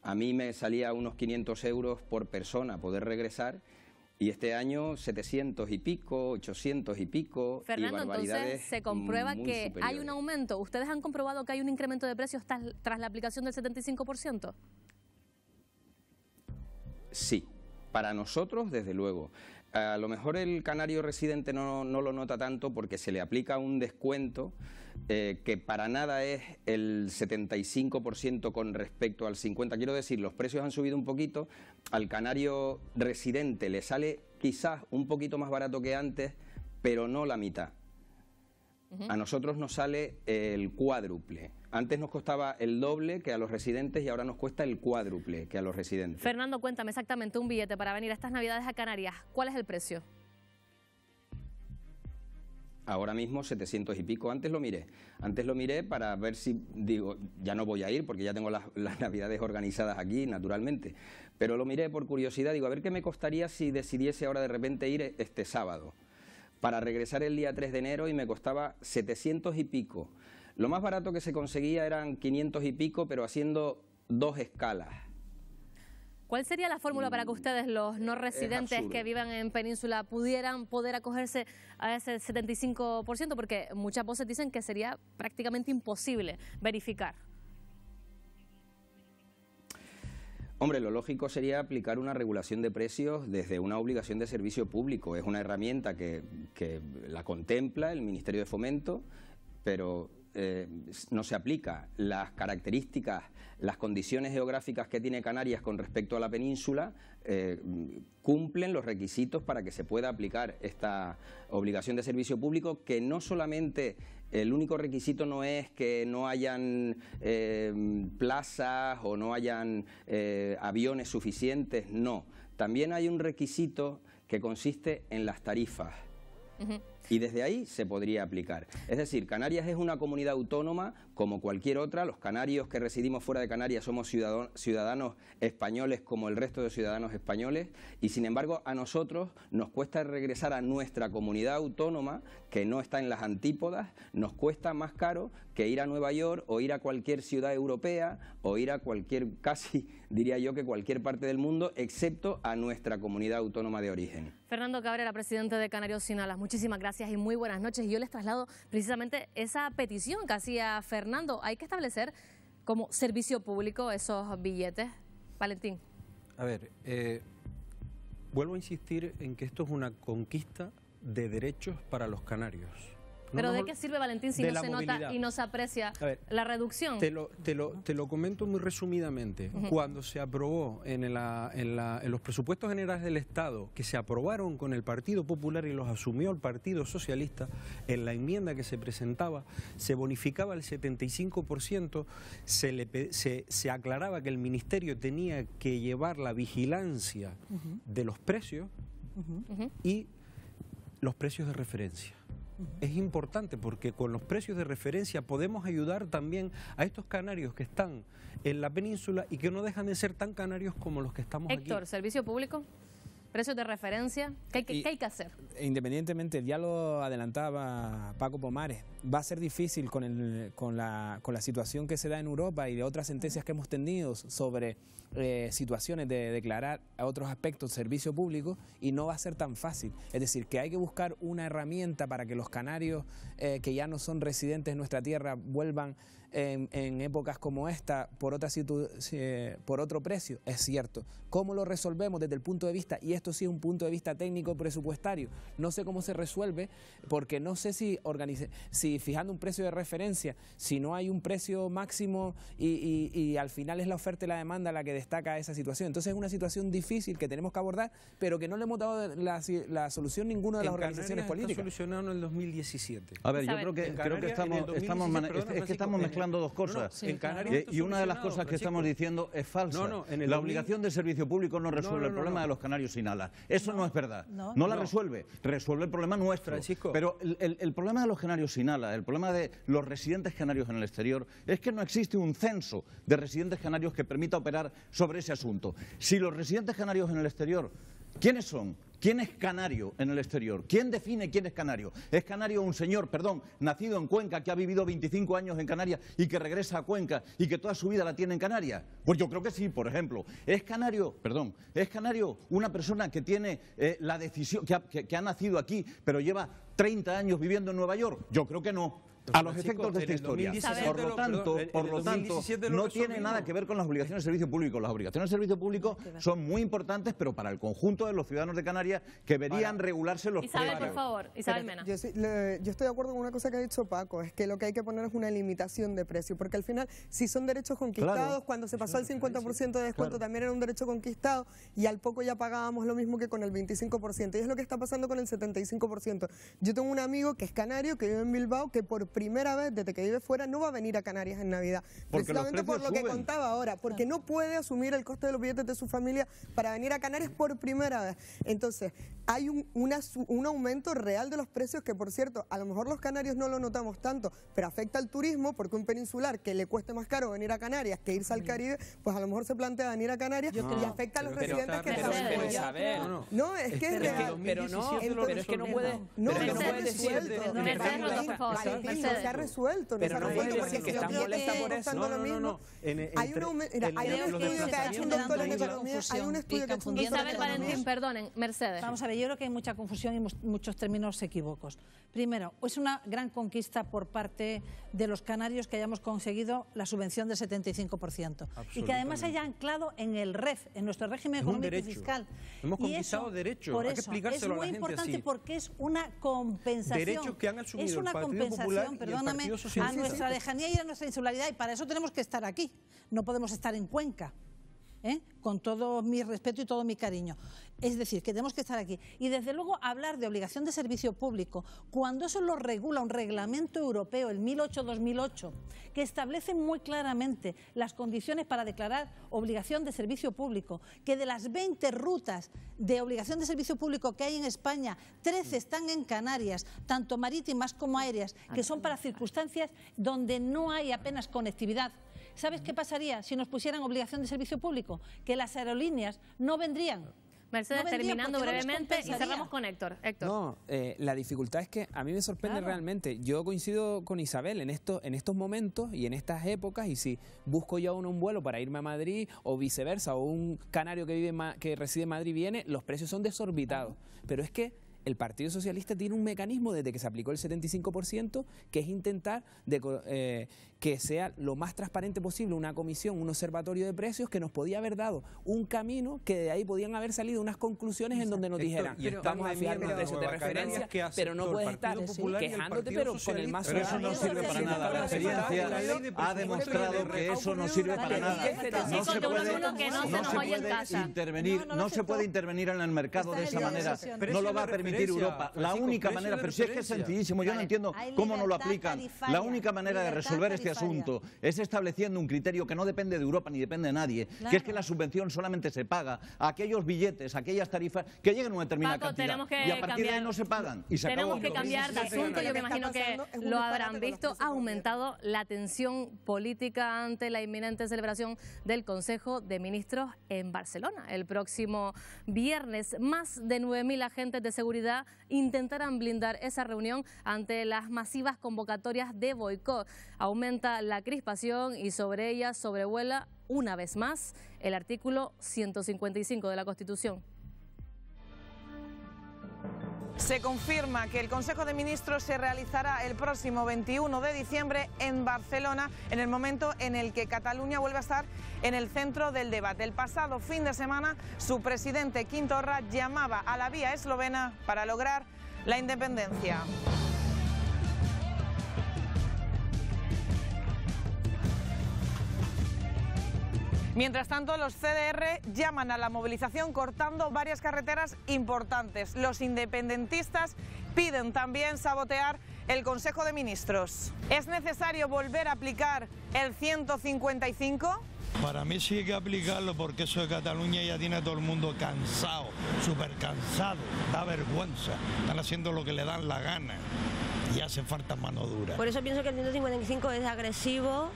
a mí me salía unos 500 euros por persona poder regresar, y este año 700 y pico, 800 y pico. Fernando, y barbaridades entonces se comprueba que superiores. hay un aumento. ¿Ustedes han comprobado que hay un incremento de precios tras la aplicación del 75%? Sí, para nosotros desde luego. A lo mejor el canario residente no lo nota tanto porque se le aplica un descuento que para nada es el 75% con respecto al 50%. Quiero decir, los precios han subido un poquito, al canario residente le sale quizás un poquito más barato que antes, pero no la mitad. A nosotros nos sale el cuádruple. Antes nos costaba el doble que a los residentes y ahora nos cuesta el cuádruple que a los residentes. Fernando, cuéntame exactamente un billete para venir a estas Navidades a Canarias. ¿Cuál es el precio? Ahora mismo 700 y pico. Antes lo miré para ver si, digo, ya no voy a ir porque ya tengo las Navidades organizadas aquí, naturalmente. Pero lo miré por curiosidad, digo, a ver qué me costaría si decidiese ahora de repente ir este sábado. Para regresar el día 3 de enero y me costaba 700 y pico. Lo más barato que se conseguía eran 500 y pico, pero haciendo 2 escalas. ¿Cuál sería la fórmula para que ustedes, los no residentes que vivan en Península, pudieran poder acogerse a ese 75%? Porque muchas voces dicen que sería prácticamente imposible verificar. Hombre, lo lógico sería aplicar una regulación de precios desde una obligación de servicio público. Es una herramienta que la contempla el Ministerio de Fomento, pero no se aplica. Las características, las condiciones geográficas que tiene Canarias con respecto a la península cumplen los requisitos para que se pueda aplicar esta obligación de servicio público, que no solamente... El único requisito no es que no hayan plazas o no hayan aviones suficientes, no. También hay un requisito que consiste en las tarifas. Y desde ahí se podría aplicar. Es decir, Canarias es una comunidad autónoma como cualquier otra. Los canarios que residimos fuera de Canarias somos ciudadanos españoles como el resto de ciudadanos españoles, y sin embargo a nosotros nos cuesta regresar a nuestra comunidad autónoma, que no está en las antípodas, nos cuesta más caro que ir a Nueva York o ir a cualquier ciudad europea o ir a cualquier, casi diría yo que cualquier parte del mundo, excepto a nuestra comunidad autónoma de origen. Fernando Cabrera, presidente de Canarios Sin Alas, muchísimas gracias y muy buenas noches. Y yo les traslado precisamente esa petición que hacía Fernando. Hay que establecer como servicio público esos billetes. Valentín. A ver, vuelvo a insistir en que esto es una conquista de derechos para los canarios. ¿Pero de qué sirve, Valentín, si no se nota y no se aprecia la reducción? Te lo comento muy resumidamente. Cuando se aprobó en los presupuestos generales del Estado, que se aprobaron con el Partido Popular y los asumió el Partido Socialista, en la enmienda que se presentaba, se bonificaba el 75%, se aclaraba que el Ministerio tenía que llevar la vigilancia de los precios y los precios de referencia. Es importante porque con los precios de referencia podemos ayudar también a estos canarios que están en la península y que no dejan de ser tan canarios como los que estamos aquí. Héctor, ¿servicio público? ¿Precios de referencia? ¿Qué hay que hacer? Independientemente, ya lo adelantaba Paco Pomares, va a ser difícil con la situación que se da en Europa y de otras sentencias que hemos tenido sobre situaciones de declarar a otros aspectos servicio público, y no va a ser tan fácil. Es decir, que hay que buscar una herramienta para que los canarios que ya no son residentes en nuestra tierra vuelvan en épocas como esta por otro precio, es cierto. ¿Cómo lo resolvemos desde el punto de vista? Y esto sí es un punto de vista técnico presupuestario. No sé cómo se resuelve, porque no sé si fijando un precio de referencia, si no hay un precio máximo y al final es la oferta y la demanda la que destaca esa situación. Entonces es una situación difícil que tenemos que abordar, pero que no le hemos dado la solución ninguna de las organizaciones políticas. Está solucionado en el 2017. A ver, yo creo que estamos mezclando dos cosas. Y una de las cosas que estamos diciendo es falsa. La obligación de servicio público no resuelve el problema de los canarios sin alas. Eso no es verdad. No la resuelve. Resuelve el problema nuestro. Francisco. Pero el problema de los canarios sin alas, el problema de los residentes canarios en el exterior, es que no existe un censo de residentes canarios que permita operar sobre ese asunto. Si los residentes canarios en el exterior, ¿quiénes son? ¿Quién es canario en el exterior? ¿Quién define quién es canario? ¿Es canario un señor, nacido en Cuenca, que ha vivido 25 años en Canarias y que regresa a Cuenca y que toda su vida la tiene en Canarias? Pues yo creo que sí, por ejemplo. ¿Es canario una persona que tiene la decisión, que ha nacido aquí, pero lleva 30 años viviendo en Nueva York? Yo creo que no. A los efectos de esta historia. Por lo tanto, no tiene nada que ver con las obligaciones de servicio público. Las obligaciones de servicio público son muy importantes, pero para el conjunto de los ciudadanos de Canarias Canarias que verían regularse los Isabel, precios. por favor. Isabel Mena. Yo estoy de acuerdo con una cosa que ha dicho Paco, es que lo que hay que poner es una limitación de precio, porque al final, si son derechos conquistados, Claro. cuando se pasó al 50% de descuento también era un derecho conquistado y al poco ya pagábamos lo mismo que con el 25%. Y es lo que está pasando con el 75%. Yo tengo un amigo que es canario, que vive en Bilbao, que por primera vez desde que vive fuera no va a venir a Canarias en Navidad. Porque los Precisamente por lo precios que suben. contaba ahora, porque no puede asumir el coste de los billetes de su familia para venir a Canarias por primera vez. Entonces, hay un aumento real de los precios que, por cierto, a lo mejor los canarios no lo notamos tanto, pero afecta al turismo, porque un peninsular que le cueste más caro venir a Canarias que irse al Caribe, pues a lo mejor se plantea venir a Canarias y afecta a los residentes que están fuera. No, es que es real. Pero es que no puede decir... Valentín, no se ha resuelto. Pero no puede decir que estás molesta por eso. No. Hay un estudio que ha hecho un doctor en economía. Hay un estudio que ha hecho un doctor en Isabel economía. Valentín, perdonen, Mercedes. Vamos a ver, yo creo que hay mucha confusión y muchos términos equívocos. Primero, es una gran conquista por parte de los canarios que hayamos conseguido la subvención del 75% y que además haya anclado en el REF, en nuestro régimen económico y fiscal. Hemos Y conquistado eso, derechos, por hay que eso, explicárselo a la es muy gente importante así. porque es una compensación. Derechos que han asumido es una el Partido compensación, Popular y el perdóname, Partido a Socialista. nuestra lejanía y a nuestra insularidad, y para eso tenemos que estar aquí. No podemos estar en Cuenca. Con todo mi respeto y todo mi cariño. Es decir, que tenemos que estar aquí. Y desde luego hablar de obligación de servicio público, cuando eso lo regula un reglamento europeo, el 1008-2008, que establece muy claramente las condiciones para declarar obligación de servicio público, que de las 20 rutas de obligación de servicio público que hay en España, 13 están en Canarias, tanto marítimas como aéreas, que son para circunstancias donde no hay apenas conectividad. ¿Sabes qué pasaría si nos pusieran obligación de servicio público? Que las aerolíneas no vendrían. Mercedes, terminando brevemente y cerramos cerramos con Héctor. Héctor. No, la dificultad es que a mí me sorprende realmente. Yo coincido con Isabel en estos momentos y en estas épocas, y si busco yo un vuelo para irme a Madrid o viceversa, o un canario que reside en Madrid viene, los precios son desorbitados. Pero es que el Partido Socialista tiene un mecanismo desde que se aplicó el 75%, que es intentar que sea lo más transparente posible una comisión, un observatorio de precios que nos podía haber dado un camino, que de ahí podían haber salido unas conclusiones en donde nos dijeran, vamos a fiar los precios de referencia, pero no puedes estar quejándote, pero con el más... Pero eso no sirve para nada. La experiencia ha demostrado que eso no sirve para nada. No se puede intervenir en el mercado de esa manera. No lo va a permitir Europa. La única manera, pero si es que es sencillísimo, yo no entiendo cómo no lo aplican. La única manera de resolver este asunto es estableciendo un criterio que no depende de Europa ni depende de nadie, que es que la subvención solamente se paga a aquellos billetes, a aquellas tarifas que lleguen a una determinada cantidad y a partir de ahí no se pagan. Y se tenemos acabó. que cambiar de asunto, yo me imagino que lo habrán visto. Ha aumentado la tensión política ante la inminente celebración del Consejo de Ministros en Barcelona. El próximo viernes, más de 9.000 agentes de seguridad intentarán blindar esa reunión ante las masivas convocatorias de boicot. Aumenta la crispación y sobre ella sobrevuela una vez más el artículo 155 de la Constitución. Se confirma que el Consejo de Ministros se realizará el próximo 21 de diciembre en Barcelona, en el momento en el que Cataluña vuelve a estar en el centro del debate. El pasado fin de semana, su presidente Quim Torra llamaba a la vía eslovena para lograr la independencia. Mientras tanto, los CDR llaman a la movilización cortando varias carreteras importantes. Los independentistas piden también sabotear el Consejo de Ministros. ¿Es necesario volver a aplicar el 155? Para mí sí hay que aplicarlo porque eso de Cataluña ya tiene a todo el mundo cansado, súper cansado, da vergüenza. Están haciendo lo que le dan la gana y hace falta mano dura. Por eso pienso que el 155 es agresivo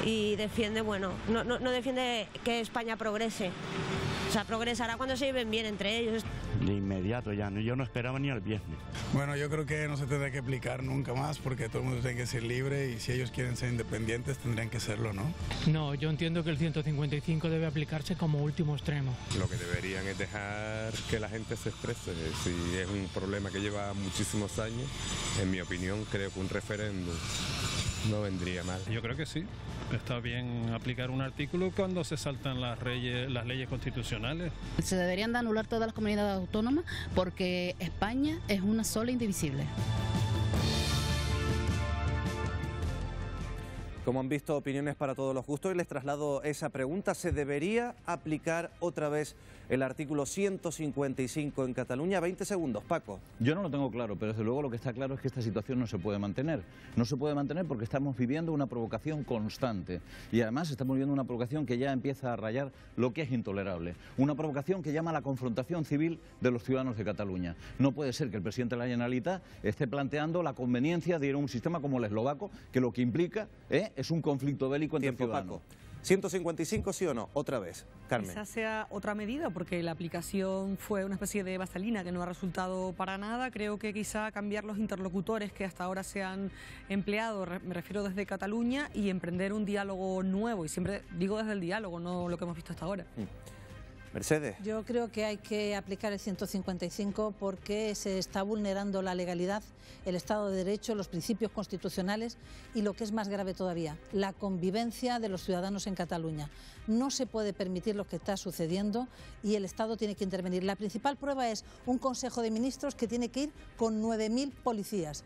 y defiende, bueno, no defiende que España progrese. O sea, progresará cuando se lleven bien entre ellos. De inmediato ya, yo no esperaba ni al viernes. Bueno, yo creo que no se tendrá que aplicar nunca más porque todo el mundo tiene que ser libre y si ellos quieren ser independientes tendrían que serlo, ¿no? No, yo entiendo que el 155 debe aplicarse como último extremo. Lo que deberían es dejar que la gente se exprese. Si es un problema que lleva muchísimos años, en mi opinión creo que un referéndum no vendría mal. Yo creo que sí, Está bien aplicar un artículo cuando se saltan las leyes constitucionales. Se deberían de anular todas las comunidades autónomas porque España es una sola e indivisible. Como han visto, opiniones para todos los gustos y les traslado esa pregunta. ¿Se debería aplicar otra vez el artículo 155 en Cataluña? 20 segundos, Paco. Yo no lo tengo claro, pero desde luego lo que está claro es que esta situación no se puede mantener. No se puede mantener porque estamos viviendo una provocación constante y además estamos viviendo una provocación que ya empieza a rayar lo que es intolerable. Una provocación que llama a la confrontación civil de los ciudadanos de Cataluña. No puede ser que el presidente de la Generalitat esté planteando la conveniencia de ir a un sistema como el eslovaco, que lo que implica es un conflicto bélico entre ciudadanos. Paco. 155, ¿sí o no? Otra vez, Carmen. Quizás sea otra medida, porque la aplicación fue una especie de vaselina que no ha resultado para nada. Creo que quizá cambiar los interlocutores que hasta ahora se han empleado, me refiero desde Cataluña, y emprender un diálogo nuevo. Y siempre digo desde el diálogo, no lo que hemos visto hasta ahora. Mercedes. Yo creo que hay que aplicar el 155 porque se está vulnerando la legalidad, el Estado de Derecho, los principios constitucionales y, lo que es más grave todavía, la convivencia de los ciudadanos en Cataluña. No se puede permitir lo que está sucediendo y el Estado tiene que intervenir. La principal prueba es un Consejo de Ministros que tiene que ir con 9.000 policías.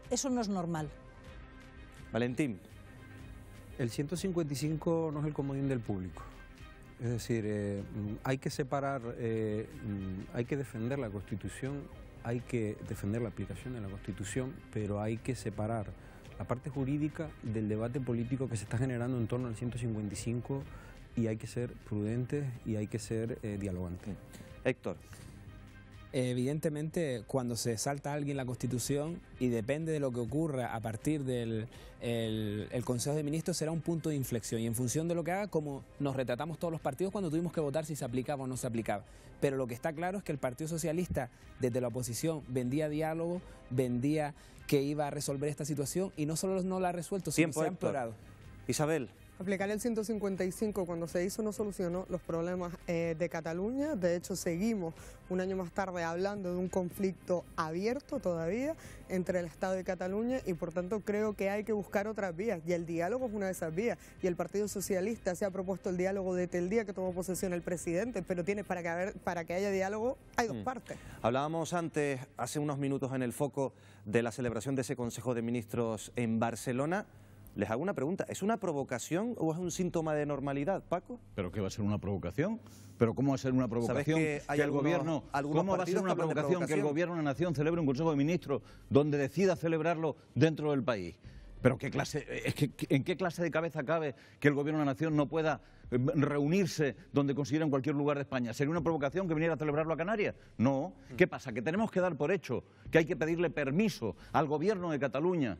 Eso no es normal. Valentín. El 155 no es el comodín del público. Es decir, hay que separar, hay que defender la Constitución, hay que defender la aplicación de la Constitución, pero hay que separar la parte jurídica del debate político que se está generando en torno al 155 y hay que ser prudentes y hay que ser dialogantes. Héctor. Evidentemente, cuando se salta a alguien la Constitución y depende de lo que ocurra a partir del el Consejo de Ministros, será un punto de inflexión y en función de lo que haga, como nos retratamos todos los partidos cuando tuvimos que votar si se aplicaba o no se aplicaba. Pero lo que está claro es que el Partido Socialista desde la oposición vendía diálogo, vendía que iba a resolver esta situación y no solo no la ha resuelto, sino que se ha empeorado. Isabel. Aplicar el 155 cuando se hizo no solucionó los problemas de Cataluña. De hecho, seguimos un año más tarde hablando de un conflicto abierto todavía entre el Estado de Cataluña y por tanto creo que hay que buscar otras vías y el diálogo es una de esas vías. Y el Partido Socialista se ha propuesto el diálogo desde el día que tomó posesión el presidente, pero para que haya diálogo hay dos partes. Hablábamos antes, hace unos minutos en el foco, de la celebración de ese Consejo de Ministros en Barcelona. Les hago una pregunta, ¿es una provocación o es un síntoma de normalidad, Paco? ¿Pero qué va a ser una provocación? ¿Pero cómo va a ser una provocación que el gobierno... ¿Cómo va a ser una provocación que el gobierno de la nación celebre un Consejo de Ministros donde decida celebrarlo dentro del país? ¿Pero qué clase, en qué clase de cabeza cabe que el gobierno de la nación no pueda reunirse donde considera en cualquier lugar de España? ¿Sería una provocación que viniera a celebrarlo a Canarias? No. ¿Qué pasa? ¿Que tenemos que dar por hecho que hay que pedirle permiso al gobierno de Cataluña,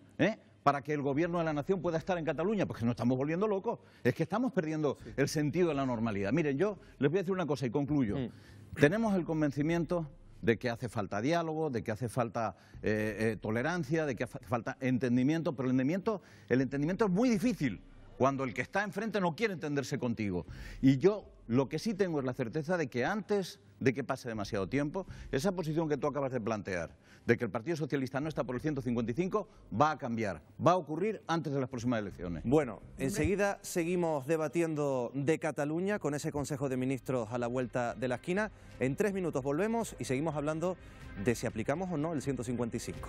para que el gobierno de la nación pueda estar en Cataluña? Pues que nos estamos volviendo locos, es que estamos perdiendo el sentido de la normalidad. Miren, yo les voy a decir una cosa y concluyo. Tenemos el convencimiento de que hace falta diálogo, de que hace falta tolerancia, de que hace falta entendimiento, pero el entendimiento es muy difícil cuando el que está enfrente no quiere entenderse contigo. Y yo lo que sí tengo es la certeza de que antes de que pase demasiado tiempo, esa posición que tú acabas de plantear, de que el Partido Socialista no está por el 155, va a cambiar, va a ocurrir antes de las próximas elecciones. Bueno, enseguida seguimos debatiendo de Cataluña con ese Consejo de Ministros a la vuelta de la esquina. En 3 minutos volvemos y seguimos hablando de si aplicamos o no el 155.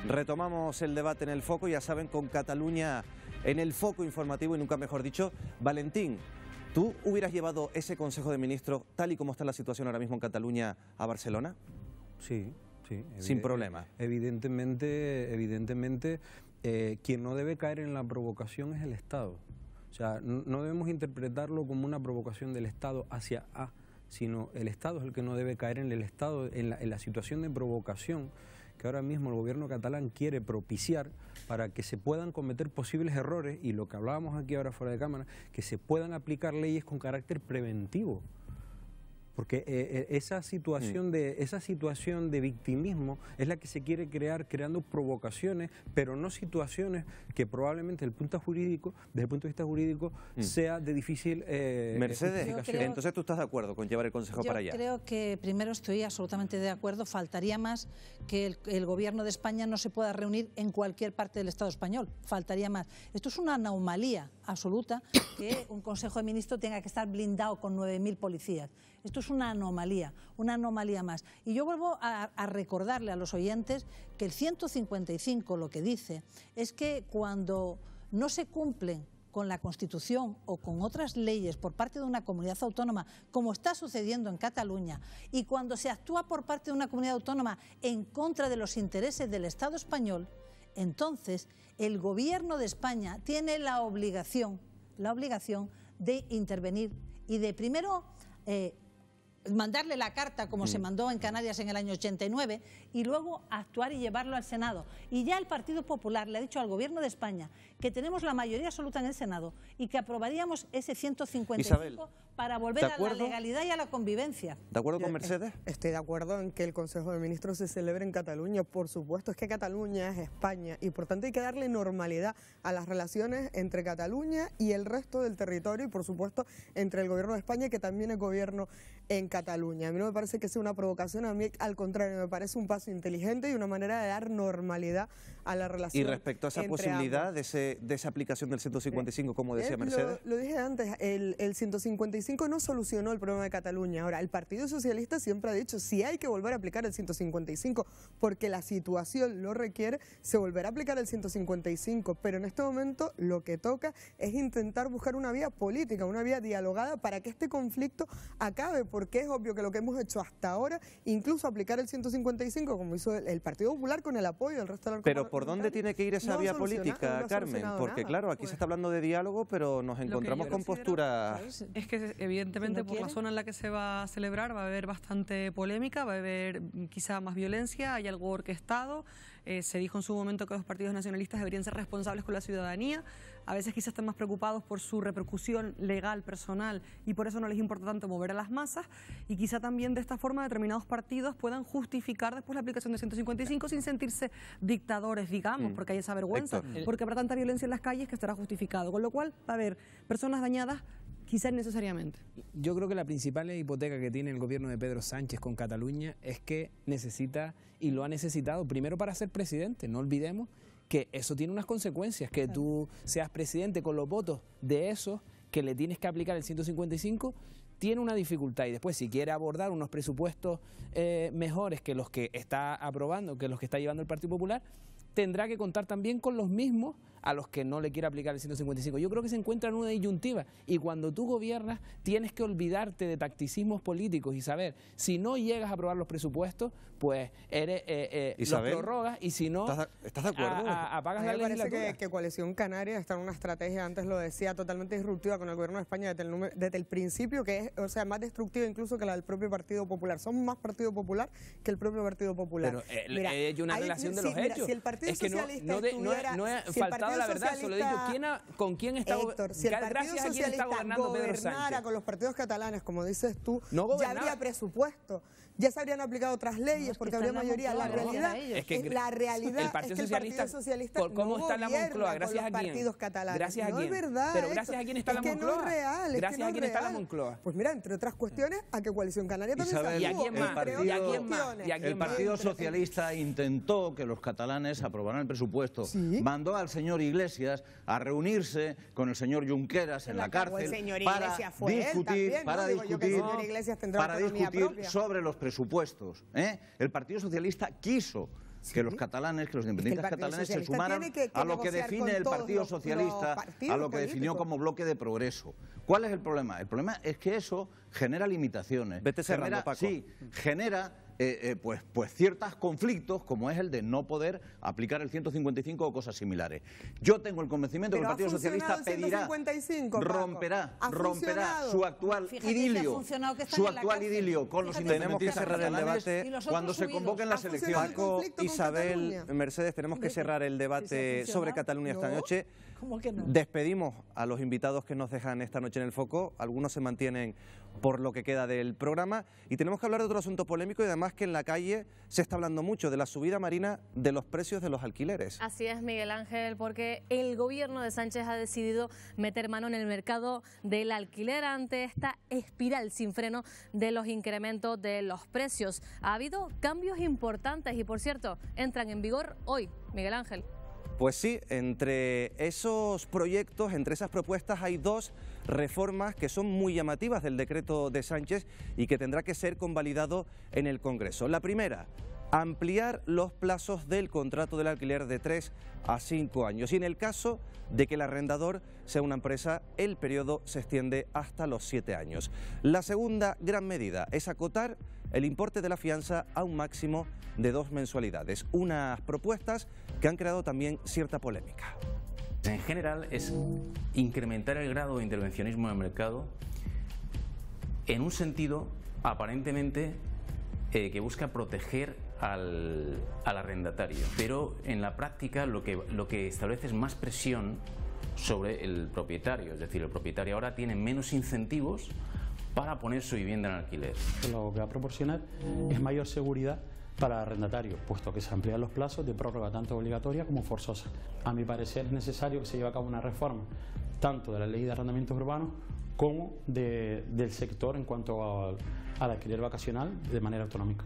Retomamos el debate en el foco, ya saben, con Cataluña en el foco informativo y nunca mejor dicho. Valentín, ¿tú hubieras llevado ese Consejo de Ministros, tal y como está la situación ahora mismo en Cataluña, a Barcelona? Sí, sí. Sin problema. Evidentemente, quien no debe caer en la provocación es el Estado. O sea, no debemos interpretarlo como una provocación del Estado hacia A, sino el Estado es el que no debe caer en el Estado, en la situación de provocación que ahora mismo el gobierno catalán quiere propiciar para que se puedan cometer posibles errores y lo que hablábamos aquí ahora fuera de cámara, que se puedan aplicar leyes con carácter preventivo. Porque esa situación de victimismo es la que se quiere crear, creando provocaciones, pero no situaciones que probablemente desde el punto de vista jurídico sea de difícil Mercedes, entonces tú estás de acuerdo con llevar el Consejo para allá. Yo creo que primero estoy absolutamente de acuerdo. Faltaría más que el Gobierno de España no se pueda reunir en cualquier parte del Estado español. Faltaría más. Esto es una anomalía absoluta que un Consejo de Ministros tenga que estar blindado con 9.000 policías. Esto es una anomalía más. Y yo vuelvo a recordarle a los oyentes que el 155 lo que dice es que cuando no se cumplen con la Constitución o con otras leyes por parte de una comunidad autónoma, como está sucediendo en Cataluña, y cuando se actúa por parte de una comunidad autónoma en contra de los intereses del Estado español, entonces el Gobierno de España tiene la obligación de intervenir y de primero mandarle la carta como se mandó en Canarias en el año 89 y luego actuar y llevarlo al Senado. Y ya el Partido Popular le ha dicho al Gobierno de España que tenemos la mayoría absoluta en el Senado y que aprobaríamos ese 155 Isabel, para volver a la legalidad y a la convivencia. ¿De acuerdo con Mercedes? Estoy de acuerdo en que el Consejo de Ministros se celebre en Cataluña. Por supuesto, es que Cataluña es España y por tanto hay que darle normalidad a las relaciones entre Cataluña y el resto del territorio y por supuesto entre el Gobierno de España que también es gobierno en Cataluña. A mí no me parece que sea una provocación, a mí al contrario, me parece un paso inteligente y una manera de dar normalidad a la relación. Y respecto a esa posibilidad de esa aplicación del 155, como decía Mercedes. Lo dije antes, el 155 no solucionó el problema de Cataluña. Ahora, el Partido Socialista siempre ha dicho, si hay que volver a aplicar el 155 porque la situación lo requiere, se volverá a aplicar el 155, pero en este momento lo que toca es intentar buscar una vía política, una vía dialogada para que este conflicto acabe, porque es obvio que lo que hemos hecho hasta ahora, incluso aplicar el 155, como hizo el Partido Popular con el apoyo del resto de la Pero ¿por dónde tiene que ir esa vía política, Carmen? Porque claro, aquí se está hablando de diálogo, pero nos encontramos con posturas... Es que evidentemente por la zona en la que se va a celebrar va a haber bastante polémica, va a haber quizá más violencia, hay algo orquestado. Se dijo en su momento que los partidos nacionalistas deberían ser responsables con la ciudadanía. A veces quizás están más preocupados por su repercusión legal, personal, y por eso no les importa tanto mover a las masas. Y quizá también de esta forma determinados partidos puedan justificar después la aplicación de 155 sin sentirse dictadores, digamos, porque hay esa vergüenza, porque habrá tanta violencia en las calles que estará justificado. Con lo cual va a haber personas dañadas quizás necesariamente. Yo creo que la principal hipoteca que tiene el gobierno de Pedro Sánchez con Cataluña es que necesita, y lo ha necesitado, primero para ser presidente. No olvidemos que eso tiene unas consecuencias, que tú seas presidente con los votos de esos, que le tienes que aplicar el 155, tiene una dificultad. Y después, si quiere abordar unos presupuestos mejores que los que está aprobando, que los que está llevando el Partido Popular, tendrá que contar también con los mismos a los que no le quiere aplicar el 155. Yo creo que se encuentra en una disyuntiva y cuando tú gobiernas tienes que olvidarte de tacticismos políticos y saber, si no llegas a aprobar los presupuestos, pues los prorrogas y si no, ¿estás de acuerdo? Apagas la legislatura. Me parece que Coalición Canaria está en una estrategia, antes lo decía, totalmente disruptiva con el gobierno de España desde el principio, que es, o sea, más destructiva incluso que la del propio Partido Popular. Son más Partido Popular que el propio Partido Popular. Pero hay una relación de los hechos. Si el Partido Socialista no he faltado la verdad, solo he dicho con quién está gracias a quién está gobernando Pedro Sánchez. Con los partidos catalanes, como dices tú, ya habría presupuesto, ya se habrían aplicado otras leyes porque habría mayoría. La realidad es que el Partido Socialista ¿cómo está la Moncloa? ¿Gracias a quién? Partidos catalanes. ¿Gracias a quién? No es verdad. Pero gracias a quién está la Moncloa. No es real. Gracias a quién está la Moncloa. Pues mira, entre otras cuestiones, a que Coalición Canaria también se ¿Y a quién más? El Partido Socialista intentó que los catalanes aprobaran el presupuesto. Mandó al señor Iglesias a reunirse con el señor Junqueras en la cárcel para discutir sobre los presupuestos. El Partido Socialista quiso que los catalanes, que los independientes catalanes se sumaran a lo que define el Partido Socialista, a lo que definió como bloque de progreso. ¿Cuál es el problema? El problema es que eso genera limitaciones. Vete cerrando, Paco. Sí, genera pues ciertos conflictos, como es el de no poder aplicar el 155 o cosas similares. Yo tengo el convencimiento que el Partido Socialista pedirá, romperá su actual idilio, con los independentistas. Tenemos que cerrar el debate cuando se convoquen las elecciones. Paco, Isabel, Mercedes, tenemos que cerrar el debate sobre Cataluña esta noche. ¿Cómo que no? Despedimos a los invitados que nos dejan esta noche en el foco. Algunos se mantienen por lo que queda del programa. Y tenemos que hablar de otro asunto polémico y además que en la calle se está hablando mucho de la subida, Marina, de los precios de los alquileres. Así es, Miguel Ángel, porque el gobierno de Sánchez ha decidido meter mano en el mercado del alquiler ante esta espiral sin freno de los incrementos de los precios. Ha habido cambios importantes y, por cierto, entran en vigor hoy, Miguel Ángel. Pues sí, entre esos proyectos, entre esas propuestas hay dos reformas que son muy llamativas del decreto de Sánchez y que tendrá que ser convalidado en el Congreso. La primera, ampliar los plazos del contrato del alquiler de 3 a 5 años y en el caso de que el arrendador sea una empresa, el periodo se extiende hasta los 7 años. La segunda gran medida es acotar el importe de la fianza a un máximo de 2 mensualidades, unas propuestas que han creado también cierta polémica. En general es incrementar el grado de intervencionismo en el mercado en un sentido aparentemente que busca proteger al arrendatario, pero en la práctica lo que establece es más presión sobre el propietario, es decir, el propietario ahora tiene menos incentivos para poner su vivienda en alquiler. Lo que va a proporcionar es mayor seguridad para el arrendatario, puesto que se amplían los plazos de prórroga tanto obligatoria como forzosa. A mi parecer es necesario que se lleve a cabo una reforma tanto de la ley de arrendamientos urbanos como del sector en cuanto al alquiler vacacional de manera autonómica.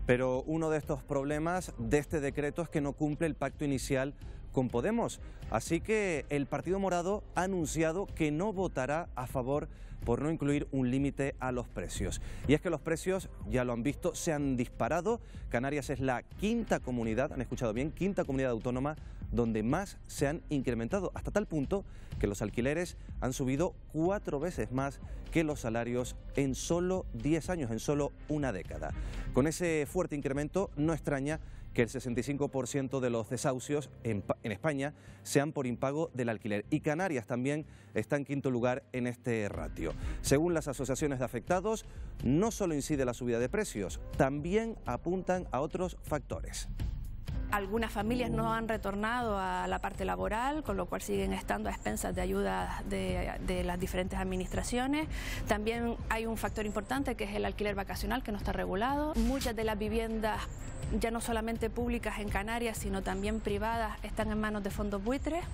Pero uno de estos problemas de este decreto es que no cumple el pacto inicial con Podemos. Así que el Partido Morado ha anunciado que no votará a favor por no incluir un límite a los precios. Y es que los precios, ya lo han visto, se han disparado. Canarias es la quinta comunidad, han escuchado bien, quinta comunidad autónoma donde más se han incrementado, hasta tal punto que los alquileres han subido 4 veces más que los salarios en solo 10 años, en solo una década. Con ese fuerte incremento no extraña que el 65% de los desahucios en España sean por impago del alquiler. Y Canarias también está en quinto lugar en este ratio. Según las asociaciones de afectados, no solo incide la subida de precios, también apuntan a otros factores. Algunas familias no han retornado a la parte laboral, con lo cual siguen estando a expensas de ayuda de las diferentes administraciones. También hay un factor importante que es el alquiler vacacional, que no está regulado. Muchas de las viviendas, ya no solamente públicas en Canarias, sino también privadas, están en manos de fondos buitres.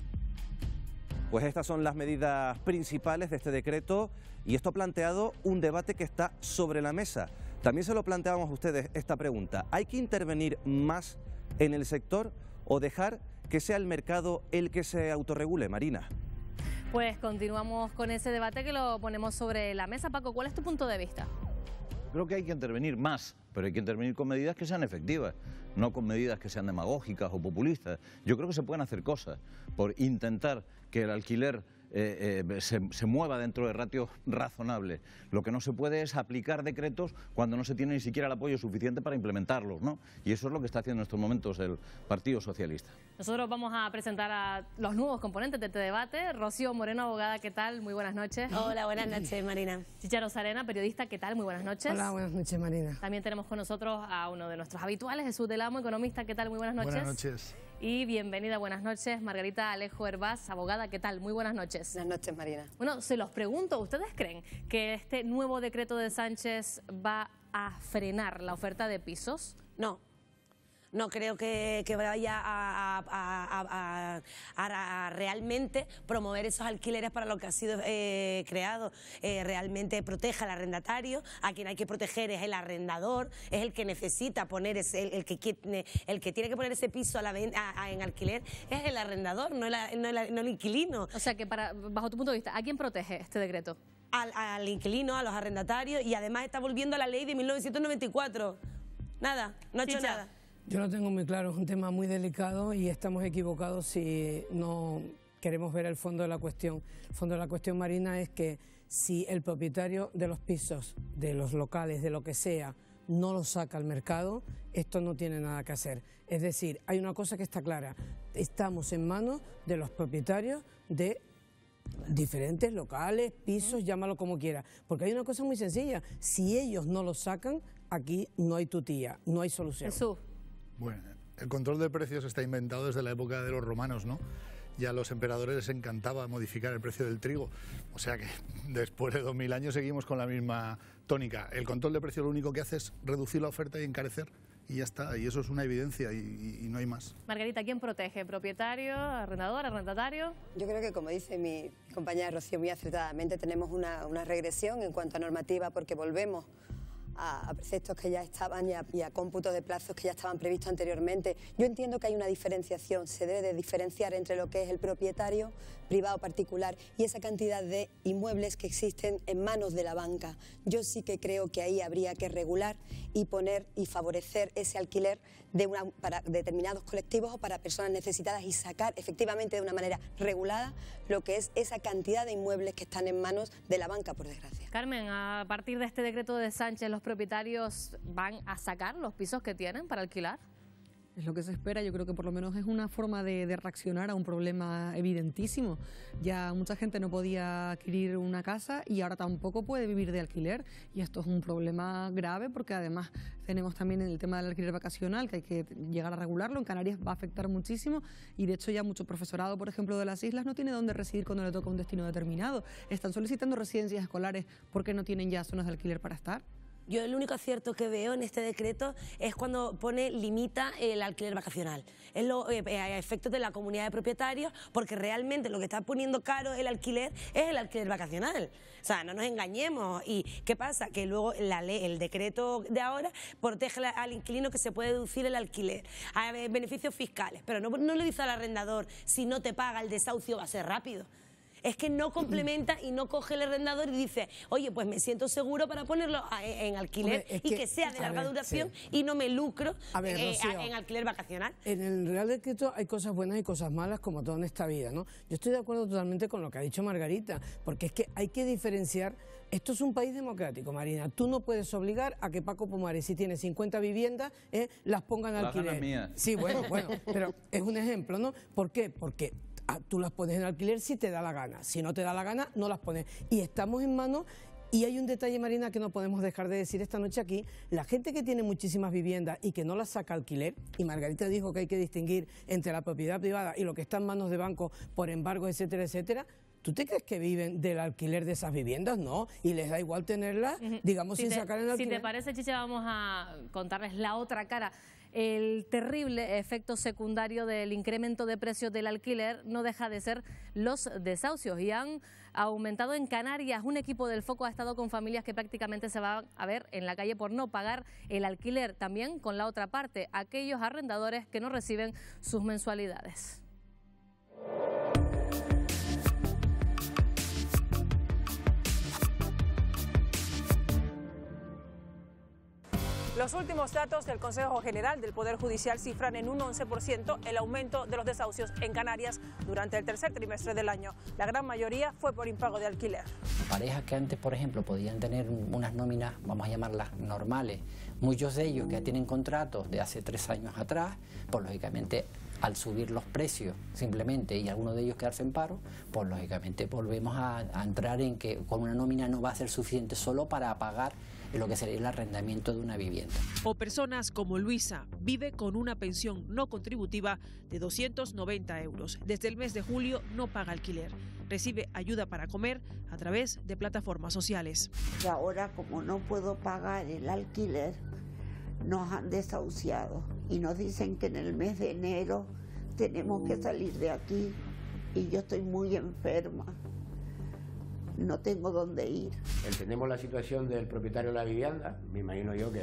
Pues estas son las medidas principales de este decreto y esto ha planteado un debate que está sobre la mesa. También se lo planteábamos a ustedes esta pregunta. ¿Hay que intervenir más en el sector o dejar que sea el mercado el que se autorregule, Marina? Pues continuamos con ese debate que lo ponemos sobre la mesa. Paco, ¿cuál es tu punto de vista? Creo que hay que intervenir más, pero hay que intervenir con medidas que sean efectivas, no con medidas que sean demagógicas o populistas. Yo creo que se pueden hacer cosas por intentar que el alquiler se mueva dentro de ratios razonables. Lo que no se puede es aplicar decretos cuando no se tiene ni siquiera el apoyo suficiente para implementarlos, ¿no? Y eso es lo que está haciendo en estos momentos el Partido Socialista. Nosotros vamos a presentar a los nuevos componentes de este debate. Rocío Moreno, abogada, ¿qué tal? Muy buenas noches. Hola, buenas noches, Marina. Chicha Rosarena, periodista, ¿qué tal? Muy buenas noches. Hola, buenas noches, Marina. También tenemos con nosotros a uno de nuestros habituales, Jesús del Amo, economista, ¿qué tal? Muy buenas noches. Buenas noches. Y bienvenida, buenas noches, Margarita Alejo Hervás, abogada, ¿qué tal? Muy buenas noches. Buenas noches, Marina. Bueno, se los pregunto, ¿ustedes creen que este nuevo decreto de Sánchez va a frenar la oferta de pisos? No. No creo que vaya a realmente promover esos alquileres para lo que ha sido creado. Realmente proteja al arrendatario. A quien hay que proteger es el arrendador, es el que necesita poner el que tiene que poner ese piso en alquiler es el arrendador, no el inquilino. O sea que bajo tu punto de vista, ¿a quién protege este decreto? Al inquilino, a los arrendatarios, y además está volviendo a la ley de 1994. Nada, no ha hecho nada. Yo lo tengo muy claro, es un tema muy delicado y estamos equivocados si no queremos ver el fondo de la cuestión. El fondo de la cuestión, Marina, es que si el propietario de los pisos, de los locales, de lo que sea, no lo saca al mercado, esto no tiene nada que hacer. Es decir, hay una cosa que está clara, estamos en manos de los propietarios de diferentes locales, pisos, llámalo como quiera. Porque hay una cosa muy sencilla, si ellos no lo sacan, aquí no hay tutía, no hay solución. Jesús. Bueno, el control de precios está inventado desde la época de los romanos, ¿no? y a los emperadores les encantaba modificar el precio del trigo. O sea que después de 2000 años seguimos con la misma tónica. El control de precio lo único que hace es reducir la oferta y encarecer. Y ya está, y eso es una evidencia y no hay más. Margarita, ¿quién protege? ¿Propietario, arrendador, arrendatario? Yo creo que, como dice mi compañera Rocío muy acertadamente, tenemos una regresión en cuanto a normativa porque volvemos a preceptos que ya estaban y a cómputos de plazos que ya estaban previstos anteriormente. Yo entiendo que hay una diferenciación, se debe de diferenciar entre lo que es el propietario privado particular y esa cantidad de inmuebles que existen en manos de la banca. Yo sí que creo que ahí habría que regular y poner y favorecer ese alquiler para determinados colectivos o para personas necesitadas y sacar efectivamente de una manera regulada lo que es esa cantidad de inmuebles que están en manos de la banca, por desgracia. Carmen, a partir de este decreto de Sánchez, ¿los propietarios van a sacar los pisos que tienen para alquilar? Es lo que se espera, yo creo que por lo menos es una forma de reaccionar a un problema evidentísimo. Ya mucha gente no podía adquirir una casa y ahora tampoco puede vivir de alquiler, y esto es un problema grave porque además tenemos también el tema del alquiler vacacional, que hay que llegar a regularlo. En Canarias va a afectar muchísimo y de hecho ya mucho profesorado, por ejemplo, de las islas no tiene dónde residir cuando le toca un destino determinado. Están solicitando residencias escolares porque no tienen ya zonas de alquiler para estar. Yo el único acierto que veo en este decreto es cuando limita el alquiler vacacional. Es a efectos de la comunidad de propietarios, porque realmente lo que está poniendo caro el alquiler es el alquiler vacacional. O sea, no nos engañemos. ¿Y qué pasa? Que luego el decreto de ahora protege al inquilino, que se puede deducir el alquiler. Hay beneficios fiscales, pero no le dice al arrendador: si no te paga el desahucio va a ser rápido. Es que no complementa y no coge el arrendador y dice: oye, pues me siento seguro para ponerlo en alquiler. Hombre, y que sea de larga duración, sí, y no me lucro en alquiler vacacional. En el Real Decreto hay cosas buenas y cosas malas, como todo en esta vida, ¿no? Yo estoy de acuerdo totalmente con lo que ha dicho Margarita, porque es que hay que diferenciar. Esto es un país democrático, Marina. Tú no puedes obligar a que Paco Pomares, si tiene 50 viviendas, las ponga en alquiler. Las ganas mías. Sí, bueno, pero es un ejemplo, ¿no? ¿Por qué? Porque tú las pones en alquiler si te da la gana. Si no te da la gana, no las pones. Y estamos en manos. Y hay un detalle, Marina, que no podemos dejar de decir esta noche aquí: la gente que tiene muchísimas viviendas y que no las saca a alquiler, y Margarita dijo que hay que distinguir entre la propiedad privada y lo que está en manos de bancos por embargo, etcétera, etcétera. ¿Tú te crees que viven del alquiler de esas viviendas? No, y les da igual tenerlas, digamos, sin sacar el alquiler. Si te parece, Chicha, vamos a contarles la otra cara. El terrible efecto secundario del incremento de precios del alquiler no deja de ser los desahucios, y han aumentado en Canarias. Un equipo del Foco ha estado con familias que prácticamente se van a ver en la calle por no pagar el alquiler. También con la otra parte, aquellos arrendadores que no reciben sus mensualidades. Los últimos datos del Consejo General del Poder Judicial cifran en un 11% el aumento de los desahucios en Canarias durante el tercer trimestre del año. La gran mayoría fue por impago de alquiler. Parejas que antes, por ejemplo, podían tener unas nóminas, vamos a llamarlas normales, muchos de ellos que ya tienen contratos de hace 3 años atrás, pues lógicamente al subir los precios simplemente y algunos de ellos quedarse en paro, pues lógicamente volvemos a entrar en que con una nómina no va a ser suficiente solo para pagar lo que sería el arrendamiento de una vivienda. O personas como Luisa, vive con una pensión no contributiva de 290 euros. Desde el mes de julio no paga alquiler. Recibe ayuda para comer a través de plataformas sociales. Y ahora, como no puedo pagar el alquiler, nos han desahuciado y nos dicen que en el mes de enero tenemos que salir de aquí, y yo estoy muy enferma. No tengo dónde ir. Entendemos la situación del propietario de la vivienda. Me imagino yo que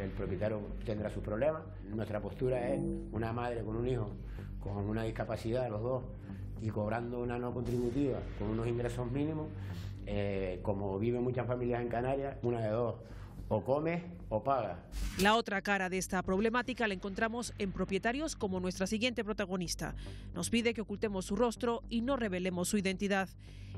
el propietario tendrá sus problemas. Nuestra postura es una madre con un hijo con una discapacidad, los dos, y cobrando una no contributiva con unos ingresos mínimos. Como viven muchas familias en Canarias, una de dos: o comes o pagas. La otra cara de esta problemática la encontramos en propietarios como nuestra siguiente protagonista. Nos pide que ocultemos su rostro y no revelemos su identidad.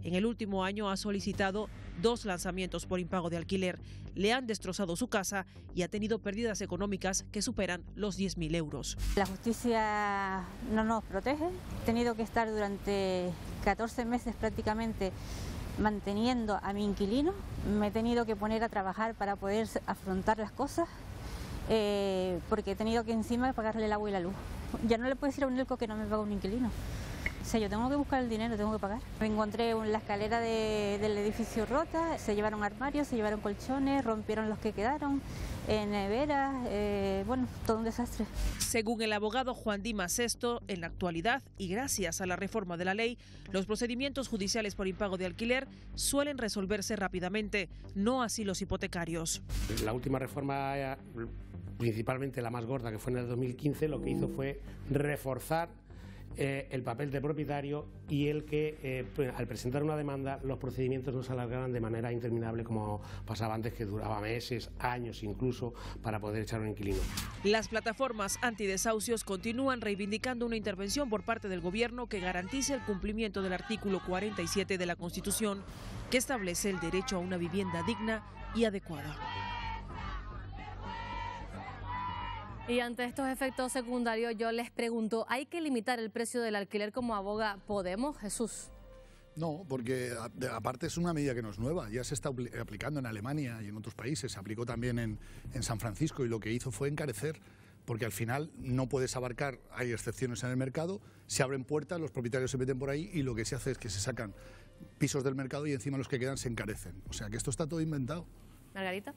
En el último año ha solicitado 2 lanzamientos por impago de alquiler. Le han destrozado su casa y ha tenido pérdidas económicas que superan los 10.000 euros. La justicia no nos protege. He tenido que estar durante 14 meses prácticamente manteniendo a mi inquilino. Me he tenido que poner a trabajar para poder afrontar las cosas, porque he tenido que encima pagarle el agua y la luz. Ya no le puedo decir a un ELCO que no me paga un inquilino. sea, yo tengo que buscar el dinero, tengo que pagar. Me encontré la escalera del edificio rota, se llevaron armarios, se llevaron colchones, rompieron los que quedaron, neveras, bueno, todo un desastre. Según el abogado Juan Dimas Sesto, en la actualidad y gracias a la reforma de la ley, los procedimientos judiciales por impago de alquiler suelen resolverse rápidamente, no así los hipotecarios. La última reforma, principalmente la más gorda, que fue en el 2015, lo que hizo fue reforzar el papel de propietario y el que al presentar una demanda los procedimientos no se alargaran de manera interminable como pasaba antes, que duraba meses, años incluso, para poder echar un inquilino. Las plataformas antidesahucios continúan reivindicando una intervención por parte del gobierno que garantice el cumplimiento del artículo 47 de la Constitución, que establece el derecho a una vivienda digna y adecuada. Y ante estos efectos secundarios yo les pregunto, ¿hay que limitar el precio del alquiler como aboga Podemos, Jesús? No, porque aparte es una medida que no es nueva, ya se está aplicando en Alemania y en otros países, se aplicó también en San Francisco y lo que hizo fue encarecer, porque al final no puedes abarcar, hay excepciones en el mercado, se abren puertas, los propietarios se meten por ahí y lo que se hace es que se sacan pisos del mercado y encima los que quedan se encarecen. O sea que esto está todo inventado. Margarita.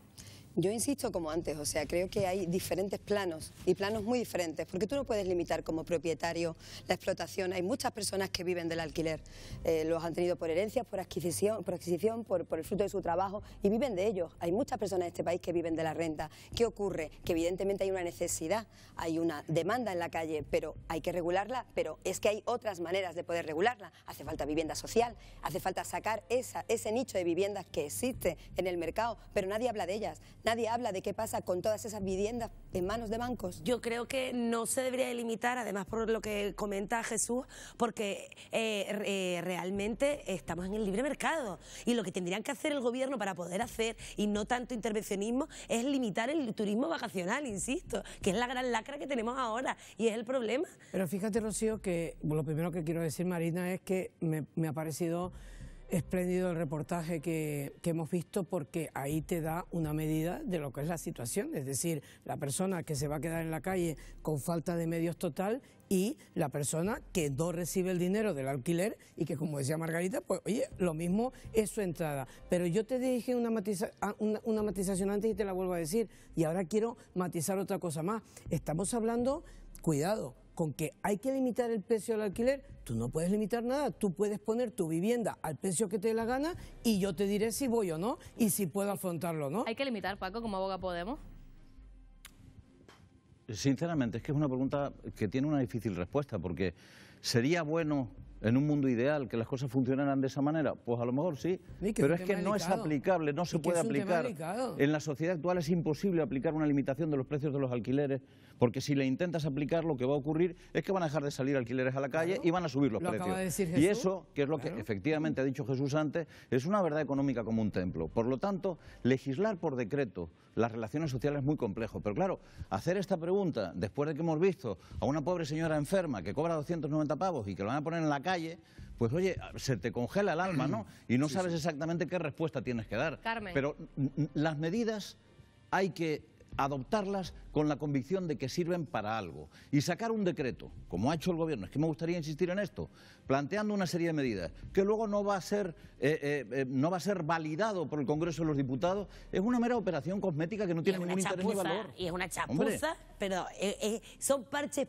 Yo insisto como antes, o sea, creo que hay diferentes planos y planos muy diferentes, porque tú no puedes limitar como propietario la explotación. Hay muchas personas que viven del alquiler, los han tenido por herencias, por adquisición, por el fruto de su trabajo y viven de ellos. Hay muchas personas en este país que viven de la renta. ¿Qué ocurre? Que evidentemente hay una necesidad, hay una demanda en la calle, pero hay que regularla, pero es que hay otras maneras de poder regularla. Hace falta vivienda social, hace falta sacar ese nicho de viviendas que existe en el mercado, pero nadie habla de ellas. Nadie habla de qué pasa con todas esas viviendas en manos de bancos. Yo creo que no se debería limitar, además por lo que comenta Jesús, porque realmente estamos en el libre mercado y lo que tendrían que hacer el gobierno para poder hacer, y no tanto intervencionismo, es limitar el turismo vacacional, insisto, que es la gran lacra que tenemos ahora y es el problema. Pero fíjate, Rocío, que lo primero que quiero decir, Marina, es que me ha parecido espléndido el reportaje que hemos visto, porque ahí te da una medida de lo que es la situación, es decir, la persona que se va a quedar en la calle con falta de medios total y la persona que no recibe el dinero del alquiler y que, como decía Margarita, pues oye, lo mismo es su entrada. Pero yo te dije una matización antes y te la vuelvo a decir, y ahora quiero matizar otra cosa más. Estamos hablando, cuidado, con que hay que limitar el precio del alquiler. Tú no puedes limitar nada, tú puedes poner tu vivienda al precio que te dé la gana y yo te diré si voy o no y si puedo afrontarlo o no. ¿Hay que limitar, Paco, como aboga Podemos? Sinceramente, es que es una pregunta que tiene una difícil respuesta, porque ¿sería bueno en un mundo ideal que las cosas funcionaran de esa manera? Pues a lo mejor sí, pero es que no es aplicable, no se puede aplicar. En la sociedad actual es imposible aplicar una limitación de los precios de los alquileres, porque si le intentas aplicar, lo que va a ocurrir es que van a dejar de salir alquileres a la calle y van a subir los precios. Y eso, que es lo que efectivamente ha dicho Jesús antes, es una verdad económica como un templo. Por lo tanto, legislar por decreto las relaciones sociales es muy complejo. Pero claro, hacer esta pregunta después de que hemos visto a una pobre señora enferma que cobra 290 pavos y que lo van a poner en la calle, pues oye, se te congela el alma, ¿no? Y no sabes exactamente qué respuesta tienes que dar. Carmen. Pero las medidas hay que adoptarlas con la convicción de que sirven para algo. Y sacar un decreto, como ha hecho el gobierno, es que me gustaría insistir en esto, planteando una serie de medidas que luego no va a ser validado por el Congreso de los Diputados, es una mera operación cosmética que no tiene ningún interés ni valor. Y es una chapuza, pero son parches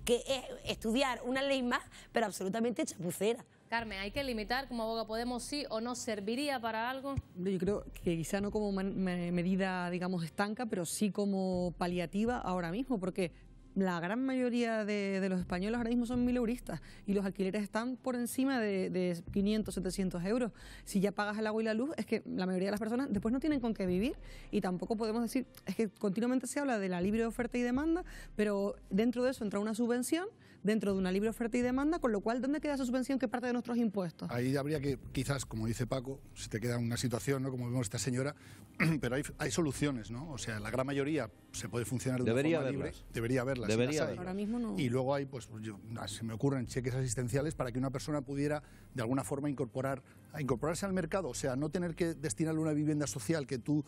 que es estudiar una ley más, pero absolutamente chapucera. Carmen, ¿hay que limitar como aboga Podemos, sí o no? ¿Serviría para algo? Yo creo que quizá no como medida, digamos, estanca, pero sí como paliativa ahora mismo, porque la gran mayoría de los españoles ahora mismo son mileuristas y los alquileres están por encima de 500, 700 euros. Si ya pagas el agua y la luz, es que la mayoría de las personas después no tienen con qué vivir, y tampoco podemos decir, es que continuamente se habla de la libre oferta y demanda, pero dentro de eso entra una subvención, dentro de una libre oferta y demanda, con lo cual, ¿dónde queda esa subvención que parte de nuestros impuestos? Ahí habría que, quizás, como dice Paco, si te queda una situación, ¿no?, como vemos esta señora, pero hay soluciones, ¿no? O sea, la gran mayoría se puede funcionar de una forma libre. Debería haberlas. Ahora mismo no. Y luego hay, pues, se me ocurren cheques asistenciales para que una persona pudiera, de alguna forma, incorporarse al mercado, o sea, no tener que destinarle una vivienda social que tú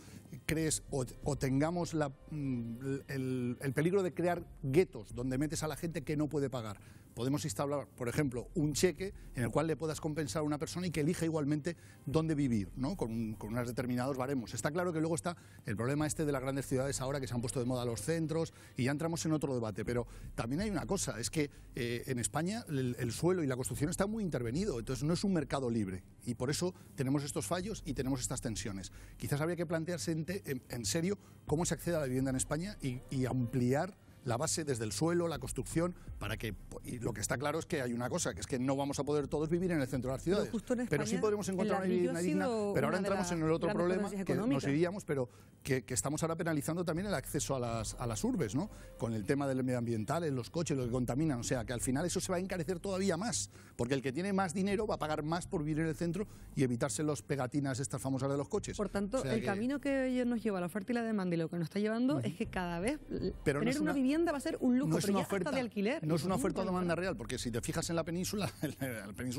crees, o tengamos el peligro de crear guetos donde metes a la gente que no puede pagar. podemos instaurar, por ejemplo, un cheque en el cual le puedas compensar a una persona y que elija igualmente dónde vivir, ¿no? Con unos determinados baremos. Está claro que luego está el problema este de las grandes ciudades ahora, que se han puesto de moda los centros, y ya entramos en otro debate, pero también hay una cosa, es que en España el suelo y la construcción está muy intervenido, entonces no es un mercado libre, y por eso tenemos estos fallos y tenemos estas tensiones. Quizás habría que plantearse en serio cómo se accede a la vivienda en España y ampliar la base desde el suelo, la construcción, para que, y lo que está claro es que hay una cosa, que es que no vamos a poder todos vivir en el centro de las ciudades, pero sí podremos encontrar una vivienda digna, pero ahora entramos en el otro problema, que nos iríamos, pero que estamos ahora penalizando también el acceso a las urbes, ¿no? Con el tema del medioambiental, en los coches, lo que contaminan, o sea, que al final eso se va a encarecer todavía más, porque el que tiene más dinero va a pagar más por vivir en el centro y evitarse los pegatinas estas famosas de los coches. Por tanto, o sea, el camino que nos lleva a la oferta y la demanda y lo que nos está llevando es que cada vez tener una vivienda va a ser un lujo, no es pero una ya oferta hasta de alquiler. No es una oferta o demanda real, porque si te fijas en la península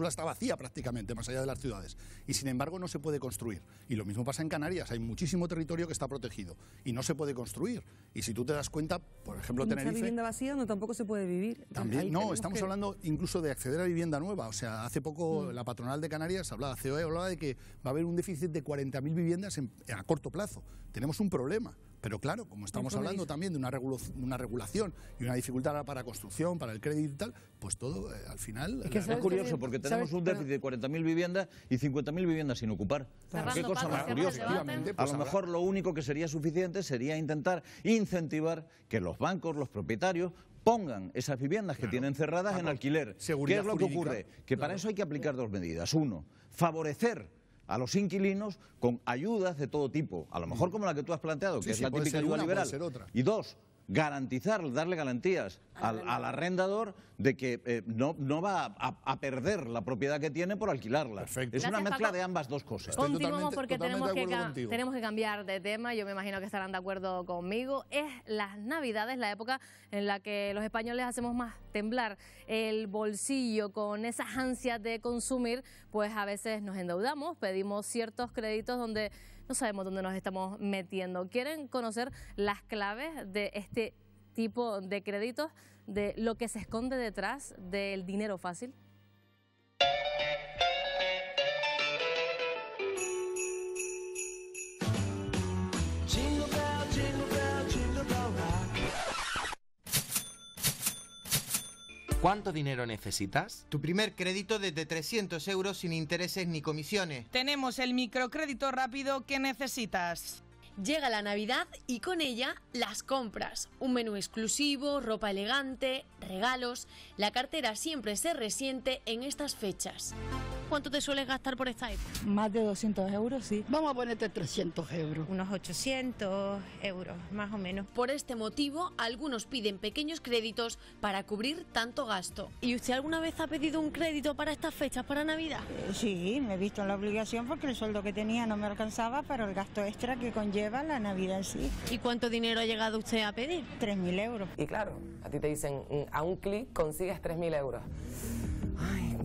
está vacía prácticamente, más allá de las ciudades. Y sin embargo no se puede construir. Y lo mismo pasa en Canarias, hay muchísimo territorio que está protegido y no se puede construir. Y si tú te das cuenta, por ejemplo, Mucha Tenerife... vivienda vacía no tampoco se puede vivir. También, no, estamos hablando incluso de acceder a vivienda nueva. O sea, hace poco la patronal de Canarias hablaba, COE hablaba de que va a haber un déficit de 40.000 viviendas a corto plazo. Tenemos un problema. Pero claro, como estamos hablando también de una regulación y una dificultad para la construcción, para el crédito y tal, pues todo al final... Es curioso, porque tenemos un déficit de 40.000 viviendas y 50.000 viviendas sin ocupar. ¿Qué cosa más curiosa? A lo mejor lo único que sería suficiente sería intentar incentivar que los bancos, los propietarios, pongan esas viviendas que tienen cerradas en alquiler. ¿Qué es lo que ocurre? Que para eso hay que aplicar dos medidas. Uno, favorecer a los inquilinos con ayudas de todo tipo, a lo mejor como la que tú has planteado, que es la típica ayuda liberal. Y dos, garantizar, darle garantías al arrendador de que no va a perder la propiedad que tiene por alquilarla. Es una mezcla de ambas dos cosas. Continuamos porque tenemos que cambiar de tema. Yo me imagino que estarán de acuerdo conmigo. Es las Navidades, la época en la que los españoles hacemos más temblar el bolsillo con esas ansias de consumir, pues a veces nos endeudamos, pedimos ciertos créditos donde no sabemos dónde nos estamos metiendo. ¿Quieren conocer las claves de este tipo de créditos, de lo que se esconde detrás del dinero fácil? ¿Cuánto dinero necesitas? Tu primer crédito desde 300 euros sin intereses ni comisiones. Tenemos el microcrédito rápido que necesitas. Llega la Navidad y con ella las compras. Un menú exclusivo, ropa elegante, regalos. La cartera siempre se resiente en estas fechas. ¿Cuánto te sueles gastar por esta época? Más de 200 euros, sí. Vamos a ponerte 300 euros. Unos 800 euros, más o menos. Por este motivo, algunos piden pequeños créditos para cubrir tanto gasto. ¿Y usted alguna vez ha pedido un crédito para estas fechas, para Navidad? Sí, me he visto en la obligación porque el sueldo que tenía no me alcanzaba para el gasto extra que conlleva la Navidad en sí. ¿Y cuánto dinero ha llegado usted a pedir? 3.000 euros. Y claro, a ti te dicen, a un clic consigues 3.000 euros. Ay,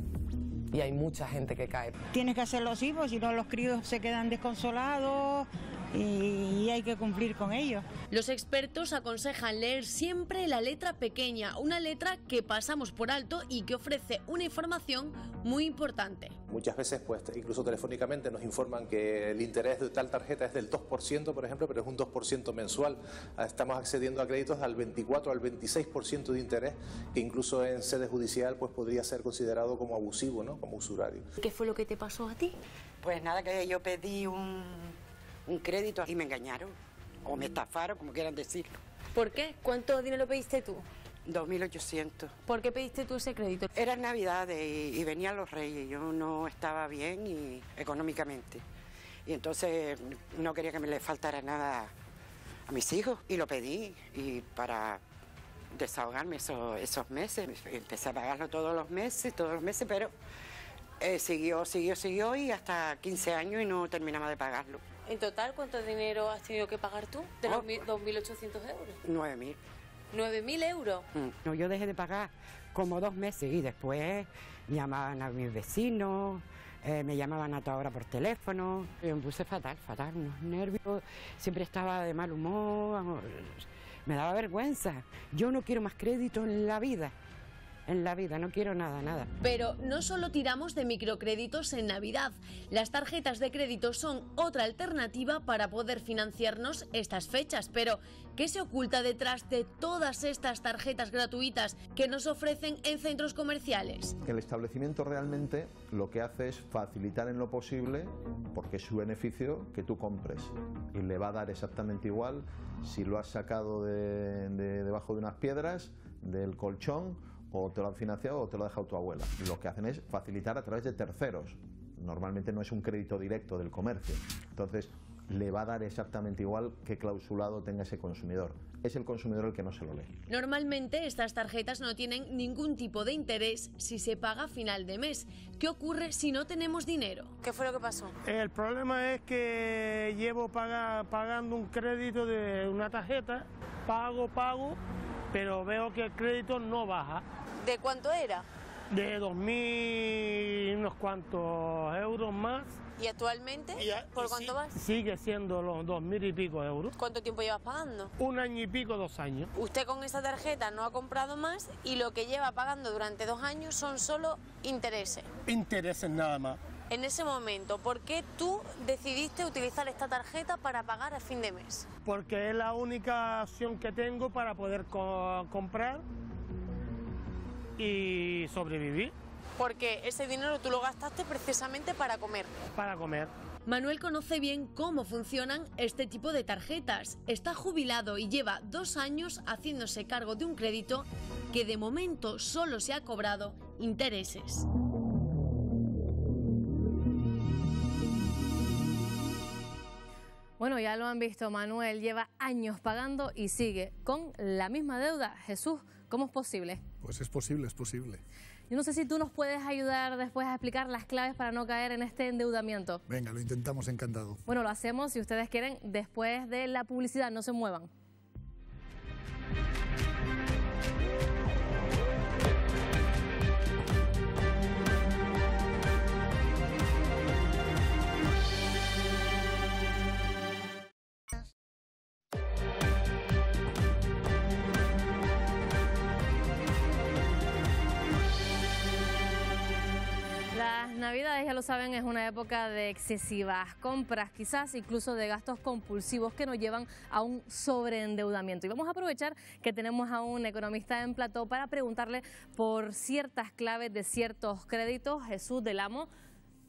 y hay mucha gente que cae. Tienes que hacerlo así, porque si no los críos se quedan desconsolados y hay que cumplir con ellos. Los expertos aconsejan leer siempre la letra pequeña, una letra que pasamos por alto y que ofrece una información muy importante. Muchas veces, pues incluso telefónicamente nos informan que el interés de tal tarjeta es del 2%, por ejemplo, pero es un 2% mensual. Estamos accediendo a créditos al 24 al 26% de interés, que incluso en sede judicial pues podría ser considerado como abusivo, ¿no? Como usurario. ¿Qué fue lo que te pasó a ti? Pues nada, que yo pedí un crédito y me engañaron, o me estafaron, como quieran decirlo. ¿Por qué? ¿Cuánto dinero pediste tú? 2.800. ¿Por qué pediste tú ese crédito? Era Navidad y venían los Reyes, yo no estaba bien económicamente. Y entonces no quería que me le faltara nada a mis hijos y lo pedí y para desahogarme esos meses. Empecé a pagarlo todos los meses, pero siguió y hasta 15 años y no terminaba de pagarlo. En total, ¿cuánto dinero has tenido que pagar tú de los 2.800 euros? 9.000. ¿9.000 euros? No, yo dejé de pagar como 2 meses y después llamaban a mis vecinos, me llamaban a toda hora por teléfono. Yo me puse fatal, unos nervios, siempre estaba de mal humor, me daba vergüenza. Yo no quiero más crédito en la vida. en la vida, no quiero nada, nada. Pero no solo tiramos de microcréditos en Navidad. Las tarjetas de crédito son otra alternativa para poder financiarnos estas fechas. Pero, ¿qué se oculta detrás de todas estas tarjetas gratuitas que nos ofrecen en centros comerciales? El establecimiento realmente lo que hace es facilitar en lo posible, porque es su beneficio, que tú compres. Y le va a dar exactamente igual si lo has sacado de debajo de unas piedras, del colchón, o te lo han financiado o te lo ha dejado tu abuela. Lo que hacen es facilitar a través de terceros. Normalmente no es un crédito directo del comercio. Entonces, le va a dar exactamente igual qué clausulado tenga ese consumidor. Es el consumidor el que no se lo lee. Normalmente estas tarjetas no tienen ningún tipo de interés si se paga a final de mes. ¿Qué ocurre si no tenemos dinero? ¿Qué fue lo que pasó? El problema es que llevo pagando un crédito de una tarjeta, pago, pero veo que el crédito no baja. ¿De cuánto era? De 2.000 unos cuantos euros más. ¿Y actualmente? ¿Por cuánto vas? Sigue siendo los 2.000 y pico euros. ¿Cuánto tiempo llevas pagando? 1 año y pico, 2 años. Usted con esta tarjeta no ha comprado más y lo que lleva pagando durante 2 años son solo intereses. Intereses nada más. En ese momento, ¿por qué tú decidiste utilizar esta tarjeta para pagar a fin de mes? Porque es la única opción que tengo para poder comprar y sobrevivir. Porque ese dinero tú lo gastaste precisamente para comer. Para comer. Manuel conoce bien cómo funcionan este tipo de tarjetas. Está jubilado y lleva 2 años haciéndose cargo de un crédito que de momento solo se ha cobrado intereses. Bueno, ya lo han visto, Manuel lleva años pagando y sigue con la misma deuda. Jesús, ¿cómo es posible? Pues es posible, es posible. Yo no sé si tú nos puedes ayudar después a explicar las claves para no caer en este endeudamiento. Venga, lo intentamos, encantado. Bueno, lo hacemos si ustedes quieren después de la publicidad, no se muevan. Navidades, ya lo saben, es una época de excesivas compras, quizás incluso de gastos compulsivos que nos llevan a un sobreendeudamiento. Y vamos a aprovechar que tenemos a un economista en plató para preguntarle por ciertas claves de ciertos créditos. Jesús del Amo,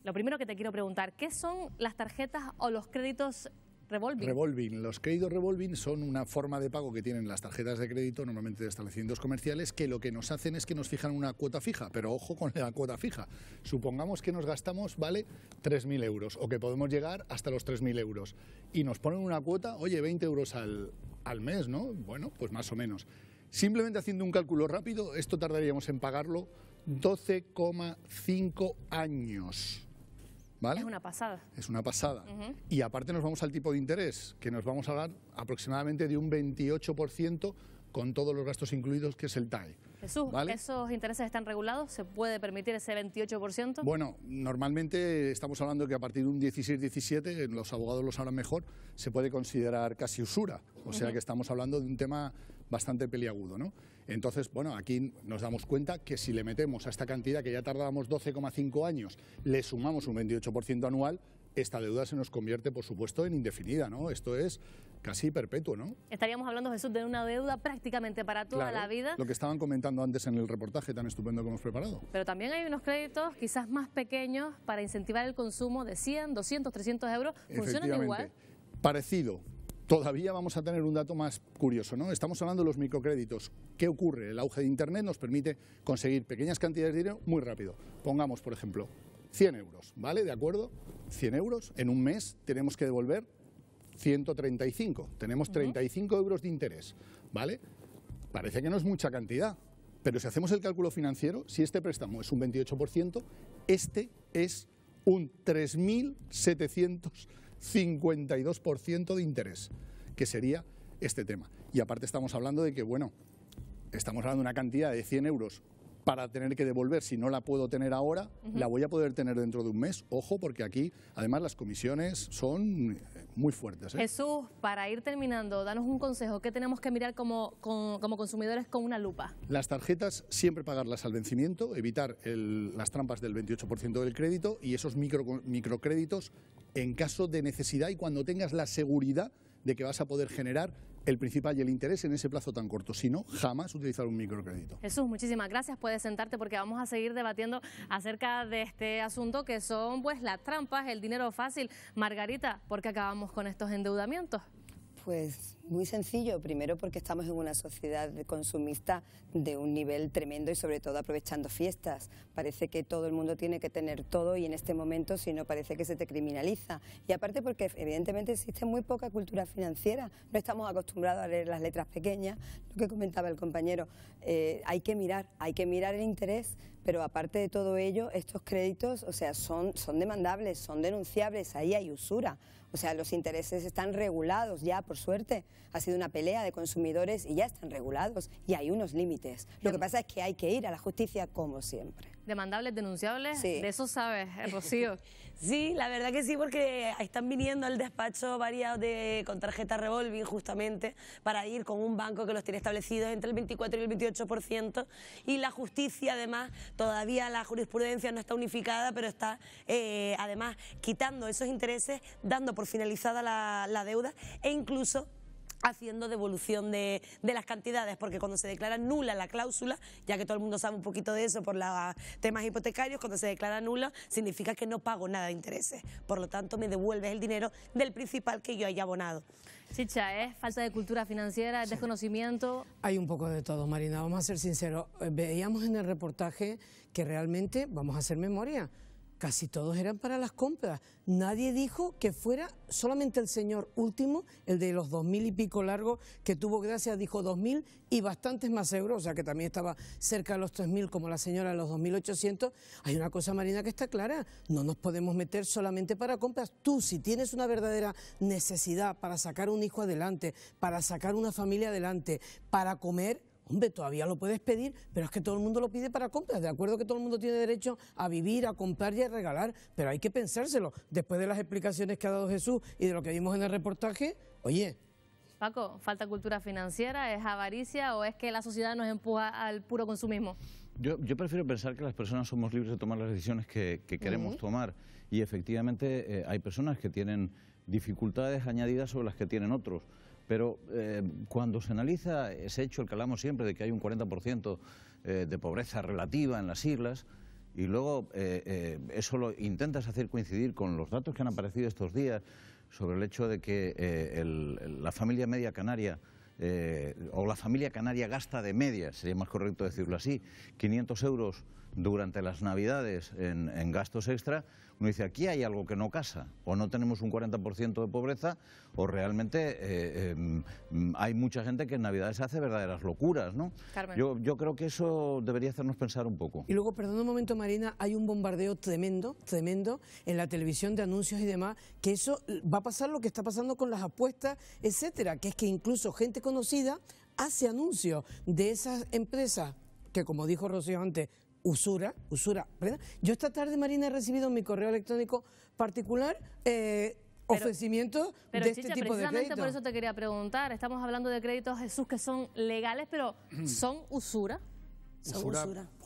lo primero que te quiero preguntar, ¿qué son las tarjetas o los créditos revolving? Revolving. Los créditos revolving son una forma de pago que tienen las tarjetas de crédito, normalmente de establecimientos comerciales, que lo que nos hacen es que nos fijan una cuota fija, pero ojo con la cuota fija. Supongamos que nos gastamos, vale, 3.000 euros, o que podemos llegar hasta los 3.000 euros, y nos ponen una cuota, oye, 20 euros al mes, ¿no? Bueno, pues más o menos. Simplemente haciendo un cálculo rápido, esto tardaríamos en pagarlo 12,5 años. ¿Vale? Es una pasada. Es una pasada. Y aparte nos vamos al tipo de interés, que nos vamos a dar aproximadamente de un 28% con todos los gastos incluidos, que es el TAE. Jesús, ¿vale? ¿Esos intereses están regulados? ¿Se puede permitir ese 28%? Bueno, normalmente estamos hablando que a partir de un 16-17, los abogados lo sabrán mejor, se puede considerar casi usura. O sea que estamos hablando de un tema bastante peliagudo, ¿no? Entonces, bueno, aquí nos damos cuenta que si le metemos a esta cantidad, que ya tardábamos 12,5 años, le sumamos un 28% anual, esta deuda se nos convierte, por supuesto, en indefinida, ¿no? Esto es casi perpetuo, ¿no? Estaríamos hablando, Jesús, de una deuda prácticamente para toda la vida. Lo que estaban comentando antes en el reportaje tan estupendo que hemos preparado. Pero también hay unos créditos quizás más pequeños para incentivar el consumo de 100, 200, 300 euros. ¿Funcionan igual? Parecido. Todavía vamos a tener un dato más curioso, ¿no? Estamos hablando de los microcréditos. ¿Qué ocurre? El auge de Internet nos permite conseguir pequeñas cantidades de dinero muy rápido. Pongamos, por ejemplo, 100 euros, ¿vale? ¿De acuerdo? 100 euros, en un mes tenemos que devolver 135. Tenemos 35 euros de interés, ¿vale? Parece que no es mucha cantidad, pero si hacemos el cálculo financiero, si este préstamo es un 28%, este es un 3.752% de interés, que sería este tema. Y aparte estamos hablando de que, bueno, estamos hablando de una cantidad de 100 euros para tener que devolver. Si no la puedo tener ahora, la voy a poder tener dentro de un mes. Ojo, porque aquí, además, las comisiones son muy fuertes. Jesús, para ir terminando, danos un consejo. ¿Qué tenemos que mirar como consumidores con una lupa? Las tarjetas, siempre pagarlas al vencimiento, evitar las trampas del 28% del crédito y esos microcréditos en caso de necesidad y cuando tengas la seguridad de que vas a poder generar el principal y el interés en ese plazo tan corto. Si no, jamás utilizar un microcrédito. Jesús, muchísimas gracias. Puedes sentarte porque vamos a seguir debatiendo acerca de este asunto que son pues las trampas, el dinero fácil. Margarita, ¿por qué acabamos con estos endeudamientos? Pues muy sencillo, primero porque estamos en una sociedad consumista de un nivel tremendo y sobre todo aprovechando fiestas. Parece que todo el mundo tiene que tener todo y en este momento si no parece que se te criminaliza. Y aparte porque evidentemente existe muy poca cultura financiera, no estamos acostumbrados a leer las letras pequeñas, lo que comentaba el compañero, hay que mirar el interés, pero aparte de todo ello, estos créditos, o sea, son demandables, son denunciables, ahí hay usura. O sea, los intereses están regulados ya, por suerte. Ha sido una pelea de consumidores y ya están regulados y hay unos límites. Lo que pasa es que hay que ir a la justicia como siempre. ¿Demandables, denunciables? Sí. De eso sabes, Rocío. Sí, la verdad que sí, porque están viniendo al despacho varias con tarjeta revolving justamente para ir con un banco que los tiene establecidos entre el 24 y el 28% y la justicia además, todavía la jurisprudencia no está unificada, pero está además quitando esos intereses, dando por finalizada la deuda e incluso haciendo devolución de las cantidades, porque cuando se declara nula la cláusula, ya que todo el mundo sabe un poquito de eso por los temas hipotecarios, cuando se declara nula significa que no pago nada de intereses, por lo tanto me devuelves el dinero del principal que yo haya abonado. Chicha, ¿es falta de cultura financiera, es desconocimiento? Hay un poco de todo, Marina, vamos a ser sinceros. Veíamos en el reportaje que realmente, vamos a hacer memoria, casi todos eran para las compras. Nadie dijo que fuera solamente el señor último, el de los 2.000 y pico largos, que tuvo gracias, dijo 2.000 y bastantes más euros, o sea que también estaba cerca de los 3.000 como la señora de los 2.800. Hay una cosa, Marina, que está clara, no nos podemos meter solamente para compras. Tú, si tienes una verdadera necesidad para sacar un hijo adelante, para sacar una familia adelante, para comer, hombre, todavía lo puedes pedir, pero es que todo el mundo lo pide para compras. De acuerdo que todo el mundo tiene derecho a vivir, a comprar y a regalar, pero hay que pensárselo. Después de las explicaciones que ha dado Jesús y de lo que vimos en el reportaje, oye. Paco, ¿falta cultura financiera? ¿Es avaricia o es que la sociedad nos empuja al puro consumismo? Yo prefiero pensar que las personas somos libres de tomar las decisiones que queremos tomar y efectivamente hay personas que tienen dificultades añadidas sobre las que tienen otros. Pero cuando se analiza ese hecho, el que hablamos siempre de que hay un 40% de pobreza relativa en las islas, y luego eso lo intentas hacer coincidir con los datos que han aparecido estos días sobre el hecho de que la familia media canaria, o la familia canaria gasta de media, sería más correcto decirlo así, 500 euros durante las Navidades en gastos extra, uno dice, aquí hay algo que no casa, o no tenemos un 40% de pobreza, o realmente hay mucha gente que en Navidades hace verdaderas locuras, ¿no? Carmen. Yo creo que eso debería hacernos pensar un poco. Y luego, perdón un momento, Marina, hay un bombardeo tremendo en la televisión de anuncios y demás, que eso va a pasar lo que está pasando con las apuestas, etcétera, que es que incluso gente conocida hace anuncios de esas empresas que, como dijo Rocío antes, usura, ¿verdad? Yo esta tarde, Marina, he recibido en mi correo electrónico particular ofrecimientos de este tipo de créditos. Precisamente por eso te quería preguntar, estamos hablando de créditos, Jesús, que son legales, pero ¿son usura? Usura.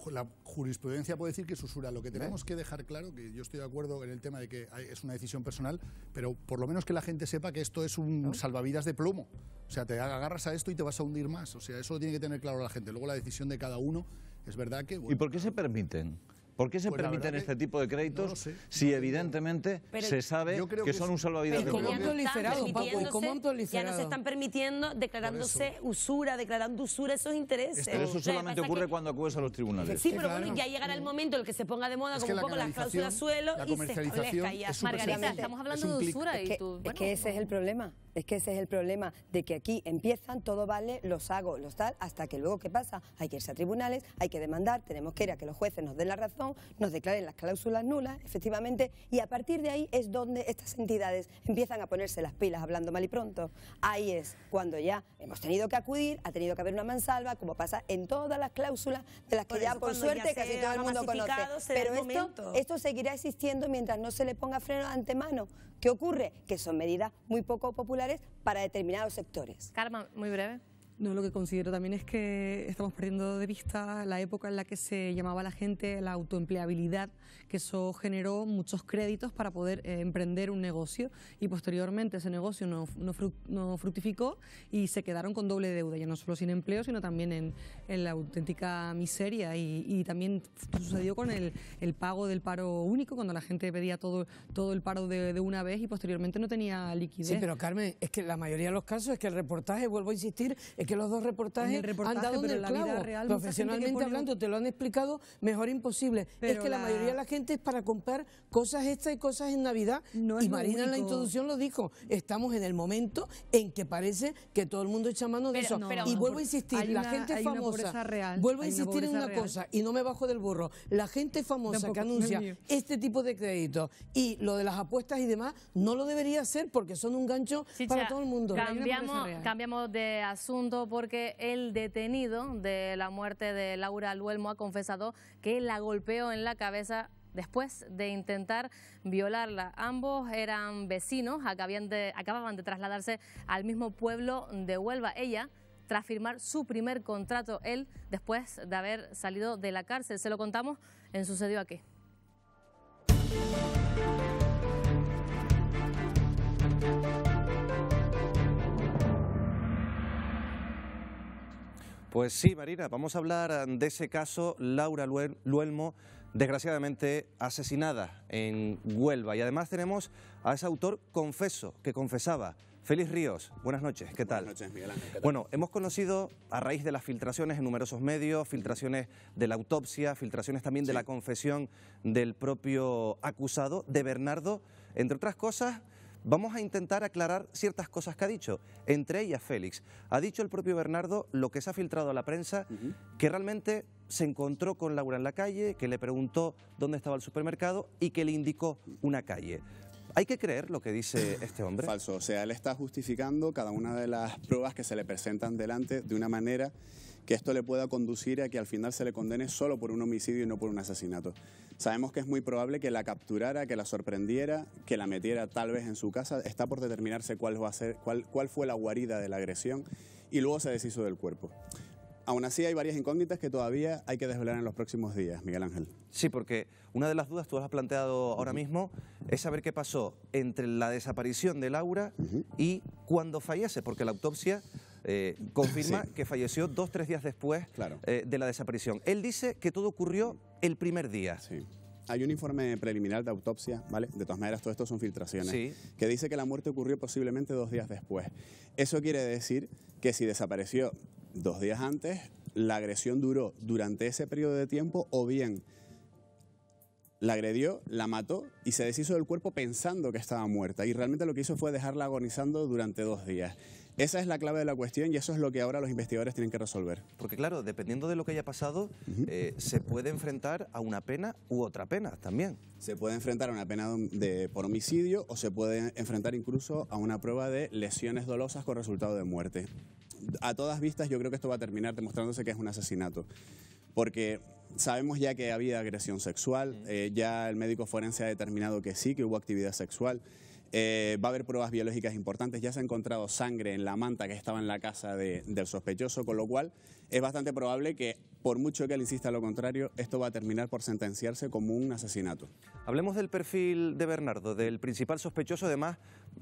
La jurisprudencia puede decir que es usura. Lo que tenemos que dejar claro, que yo estoy de acuerdo en el tema de que es una decisión personal, pero por lo menos que la gente sepa que esto es un salvavidas de plomo. O sea, te agarras a esto y te vas a hundir más. O sea, eso lo tiene que tener claro la gente. Luego la decisión de cada uno, es verdad que... Bueno, ¿y por qué se permiten? ¿Por qué se permiten este tipo de créditos si evidentemente se sabe que son un salvavidas de ¿Cómo han plomo? proliferado, Paco? ¿Cómo han proliferado? Ya no se están permitiendo, declarando usura esos intereses. Pero eso solamente ocurre cuando acudes a los tribunales. Sí, pero bueno, ya llegará el momento en el que se ponga de moda como un poco las cláusulas suelo y se establezca ya. Margarita, estamos hablando de usura y tú... Es que ese es el problema. Es que ese es el problema, de que aquí empiezan, todo vale, los hago, los tal, hasta que luego, ¿qué pasa? Hay que irse a tribunales, hay que demandar, tenemos que ir a que los jueces nos den la razón, nos declaren las cláusulas nulas, efectivamente, y a partir de ahí es donde estas entidades empiezan a ponerse las pilas, hablando mal y pronto. Ahí es cuando ya hemos tenido que acudir, ha tenido que haber una mansalva, como pasa en todas las cláusulas de las que ya, por suerte, casi todo el mundo conoce. Pero esto seguirá existiendo mientras no se le ponga freno de antemano. ¿Qué ocurre? Que son medidas muy poco populares para determinados sectores. Carmen, muy breve. No, lo que considero también es que estamos perdiendo de vista la época en la que se llamaba a la gente la autoempleabilidad, que eso generó muchos créditos para poder emprender un negocio y posteriormente ese negocio no fructificó y se quedaron con doble deuda, ya no solo sin empleo, sino también en la auténtica miseria y también sucedió con el pago del paro único, cuando la gente pedía todo el paro de una vez y posteriormente no tenía liquidez. Sí, pero Carmen, es que la mayoría de los casos es que el reportaje, vuelvo a insistir, es que los dos reportajes han dado en el clavo. Real, profesionalmente hablando, te lo han explicado mejor imposible. Pero es que la mayoría de la gente es para comprar cosas extra y cosas en Navidad. Y Marina en la introducción lo dijo. Estamos en el momento en que parece que todo el mundo echa mano de eso. Y vuelvo a insistir, la gente famosa, vuelvo a insistir en una cosa y no me bajo del burro, la gente famosa que anuncia este tipo de créditos y lo de las apuestas y demás, no lo debería hacer porque son un gancho para todo el mundo. Cambiamos de asunto porque el detenido de la muerte de Laura Luelmo ha confesado que la golpeó en la cabeza después de intentar violarla. Ambos eran vecinos, acababan de trasladarse al mismo pueblo de Huelva. Ella, tras firmar su primer contrato, él, después de haber salido de la cárcel. Se lo contamos en Sucedió Aquí. Pues sí, Marina, vamos a hablar de ese caso, Laura Luelmo, desgraciadamente asesinada en Huelva. Y además tenemos a ese autor confeso, que confesaba. Félix Ríos, buenas noches, ¿qué tal? Buenas noches, Miguel Ángel, ¿qué tal? Bueno, hemos conocido a raíz de las filtraciones en numerosos medios, filtraciones de la autopsia, filtraciones también de la confesión del propio acusado, de Bernardo, entre otras cosas. Vamos a intentar aclarar ciertas cosas que ha dicho, entre ellas Félix. Ha dicho el propio Bernardo lo que se ha filtrado a la prensa, que realmente se encontró con Laura en la calle, que le preguntó dónde estaba el supermercado y que le indicó una calle. ¿Hay que creer lo que dice este hombre? Falso, o sea, él está justificando cada una de las pruebas que se le presentan delante de una manera que esto le pueda conducir a que al final se le condene solo por un homicidio y no por un asesinato. Sabemos que es muy probable que la capturara, que la sorprendiera, que la metiera tal vez en su casa. Está por determinarse cuál fue la guarida de la agresión y luego se deshizo del cuerpo. Aún así hay varias incógnitas que todavía hay que desvelar en los próximos días, Miguel Ángel. Sí, porque una de las dudas, tú las has planteado ahora mismo, es saber qué pasó entre la desaparición de Laura y cuando fallece, porque la autopsia confirma que falleció 2 o 3 días después de la desaparición. Él dice que todo ocurrió el primer día. Sí. Hay un informe preliminar de autopsia, ¿vale? De todas maneras, todo esto son filtraciones, que dice que la muerte ocurrió posiblemente 2 días después. Eso quiere decir que si desapareció 2 días antes, la agresión duró durante ese periodo de tiempo o bien la agredió, la mató y se deshizo del cuerpo pensando que estaba muerta y realmente lo que hizo fue dejarla agonizando durante 2 días. Esa es la clave de la cuestión y eso es lo que ahora los investigadores tienen que resolver. Porque claro, dependiendo de lo que haya pasado, se puede enfrentar a una pena u otra pena también. Se puede enfrentar a una pena por homicidio o se puede enfrentar incluso a una prueba de lesiones dolosas con resultado de muerte. A todas vistas yo creo que esto va a terminar demostrándose que es un asesinato. Porque sabemos ya que había agresión sexual, ya el médico forense ha determinado que sí, que hubo actividad sexual. Va a haber pruebas biológicas importantes, ya se ha encontrado sangre en la manta que estaba en la casa del sospechoso, con lo cual es bastante probable que, por mucho que él insista lo contrario, esto va a terminar por sentenciarse como un asesinato. Hablemos del perfil de Bernardo, del principal sospechoso, además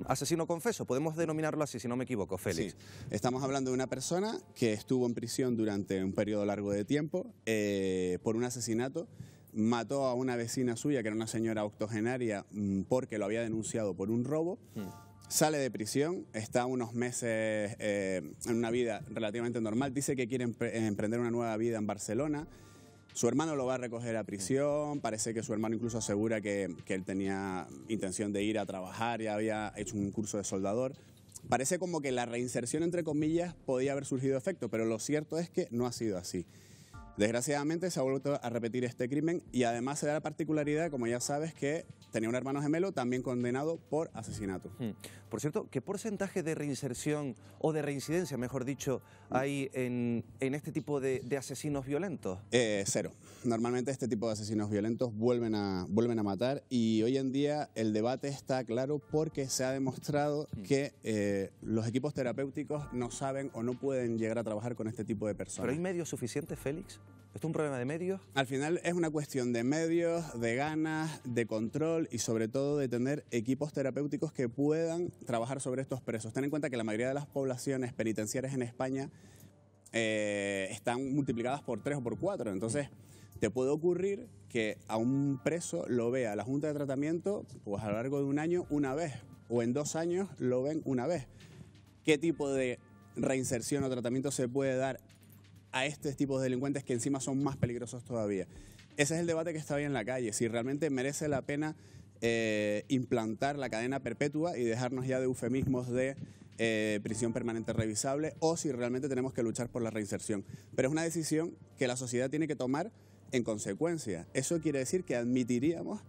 asesino confeso, podemos denominarlo así, si no me equivoco, Félix. Sí, estamos hablando de una persona que estuvo en prisión durante un periodo largo de tiempo por un asesinato. Mató a una vecina suya, que era una señora octogenaria, porque lo había denunciado por un robo. Sale de prisión, está unos meses en una vida relativamente normal. Dice que quiere emprender una nueva vida en Barcelona. Su hermano lo va a recoger a prisión. Parece que su hermano incluso asegura que él tenía intención de ir a trabajar, ya había hecho un curso de soldador. Parece como que la reinserción, entre comillas, podía haber surgido efecto, pero lo cierto es que no ha sido así. Desgraciadamente se ha vuelto a repetir este crimen y además se da la particularidad, como ya sabes, que tenía un hermano gemelo también condenado por asesinato. Por cierto, ¿qué porcentaje de reinserción o de reincidencia, mejor dicho, hay en este tipo de asesinos violentos? Cero. Normalmente este tipo de asesinos violentos vuelven a matar y hoy en día el debate está claro porque se ha demostrado que los equipos terapéuticos no saben o no pueden llegar a trabajar con este tipo de personas. ¿Pero hay medios suficientes, Félix? ¿Esto es un problema de medios? Al final es una cuestión de medios, de ganas, de control y sobre todo de tener equipos terapéuticos que puedan trabajar sobre estos presos. Ten en cuenta que la mayoría de las poblaciones penitenciarias en España están multiplicadas por 3 o por 4. Entonces, te puede ocurrir que a un preso lo vea la Junta de Tratamiento pues a lo largo de un año una vez o en 2 años lo ven una vez. ¿Qué tipo de reinserción o tratamiento se puede dar a este tipo de delincuentes que encima son más peligrosos todavía? Ese es el debate que está hoy en la calle, si realmente merece la pena implantar la cadena perpetua y dejarnos ya de eufemismos de prisión permanente revisable o si realmente tenemos que luchar por la reinserción. Pero es una decisión que la sociedad tiene que tomar en consecuencia. Eso quiere decir que admitiríamos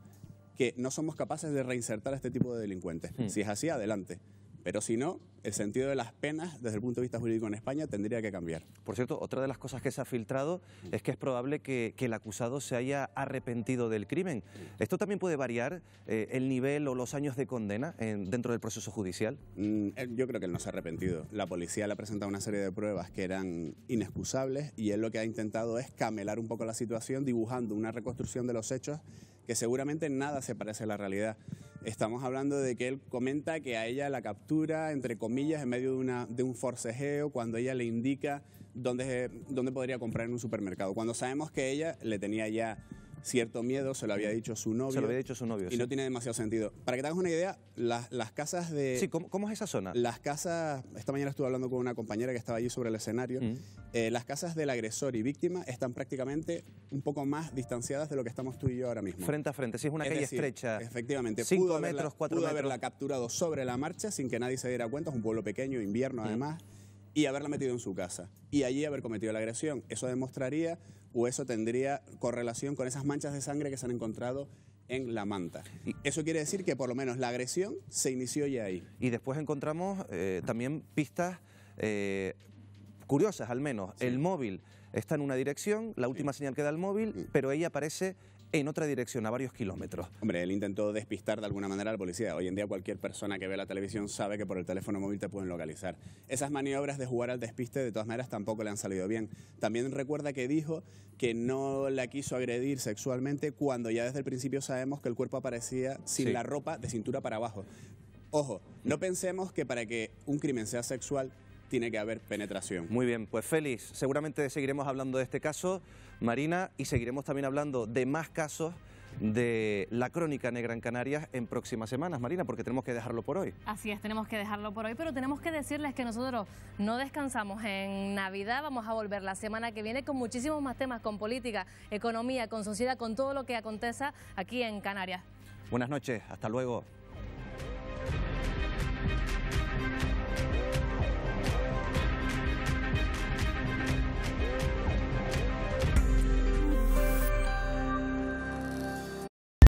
que no somos capaces de reinsertar a este tipo de delincuentes. Si es así, adelante. Pero si no, el sentido de las penas desde el punto de vista jurídico en España tendría que cambiar. Por cierto, otra de las cosas que se ha filtrado es que es probable que el acusado se haya arrepentido del crimen. ¿Esto también puede variar el nivel o los años de condena dentro del proceso judicial? Yo creo que él no se ha arrepentido. La policía le ha presentado una serie de pruebas que eran inexcusables y él lo que ha intentado es camelar un poco la situación dibujando una reconstrucción de los hechos que seguramente nada se parece a la realidad. Estamos hablando de que él comenta que a ella la captura, entre comillas, en medio de un forcejeo, cuando ella le indica dónde podría comprar en un supermercado. Cuando sabemos que ella le tenía ya cierto miedo, se lo había dicho su novio. Se lo había dicho su novio, y no tiene demasiado sentido. Para que te hagas una idea, las casas de... Sí, ¿cómo es esa zona? Las casas... Esta mañana estuve hablando con una compañera que estaba allí sobre el escenario. Las casas del agresor y víctima están prácticamente un poco más distanciadas de lo que estamos tú y yo ahora mismo. Frente a frente, sí, es una calle estrecha. Efectivamente. 5 metros, 4 metros. Pudo haberla capturado sobre la marcha sin que nadie se diera cuenta. Es un pueblo pequeño, invierno además. Y haberla metido en su casa. Y allí haber cometido la agresión. Eso demostraría o eso tendría correlación con esas manchas de sangre que se han encontrado en la manta. Eso quiere decir que por lo menos la agresión se inició ya ahí. Y después encontramos también pistas curiosas al menos. Sí. El móvil está en una dirección, la última señal que da el móvil, pero ella aparece en otra dirección, a varios kilómetros. Hombre, él intentó despistar de alguna manera a la policía. Hoy en día cualquier persona que ve la televisión sabe que por el teléfono móvil te pueden localizar. Esas maniobras de jugar al despiste de todas maneras tampoco le han salido bien. También recuerda que dijo que no la quiso agredir sexualmente cuando ya desde el principio sabemos que el cuerpo aparecía sin la ropa de cintura para abajo. Ojo, no pensemos que para que un crimen sea sexual tiene que haber penetración. Muy bien, pues Félix, seguramente seguiremos hablando de este caso, Marina, y seguiremos también hablando de más casos de la crónica negra en Canarias en próximas semanas, Marina, porque tenemos que dejarlo por hoy. Así es, tenemos que dejarlo por hoy, pero tenemos que decirles que nosotros no descansamos en Navidad, vamos a volver la semana que viene con muchísimos más temas, con política, economía, con sociedad, con todo lo que acontece aquí en Canarias. Buenas noches, hasta luego.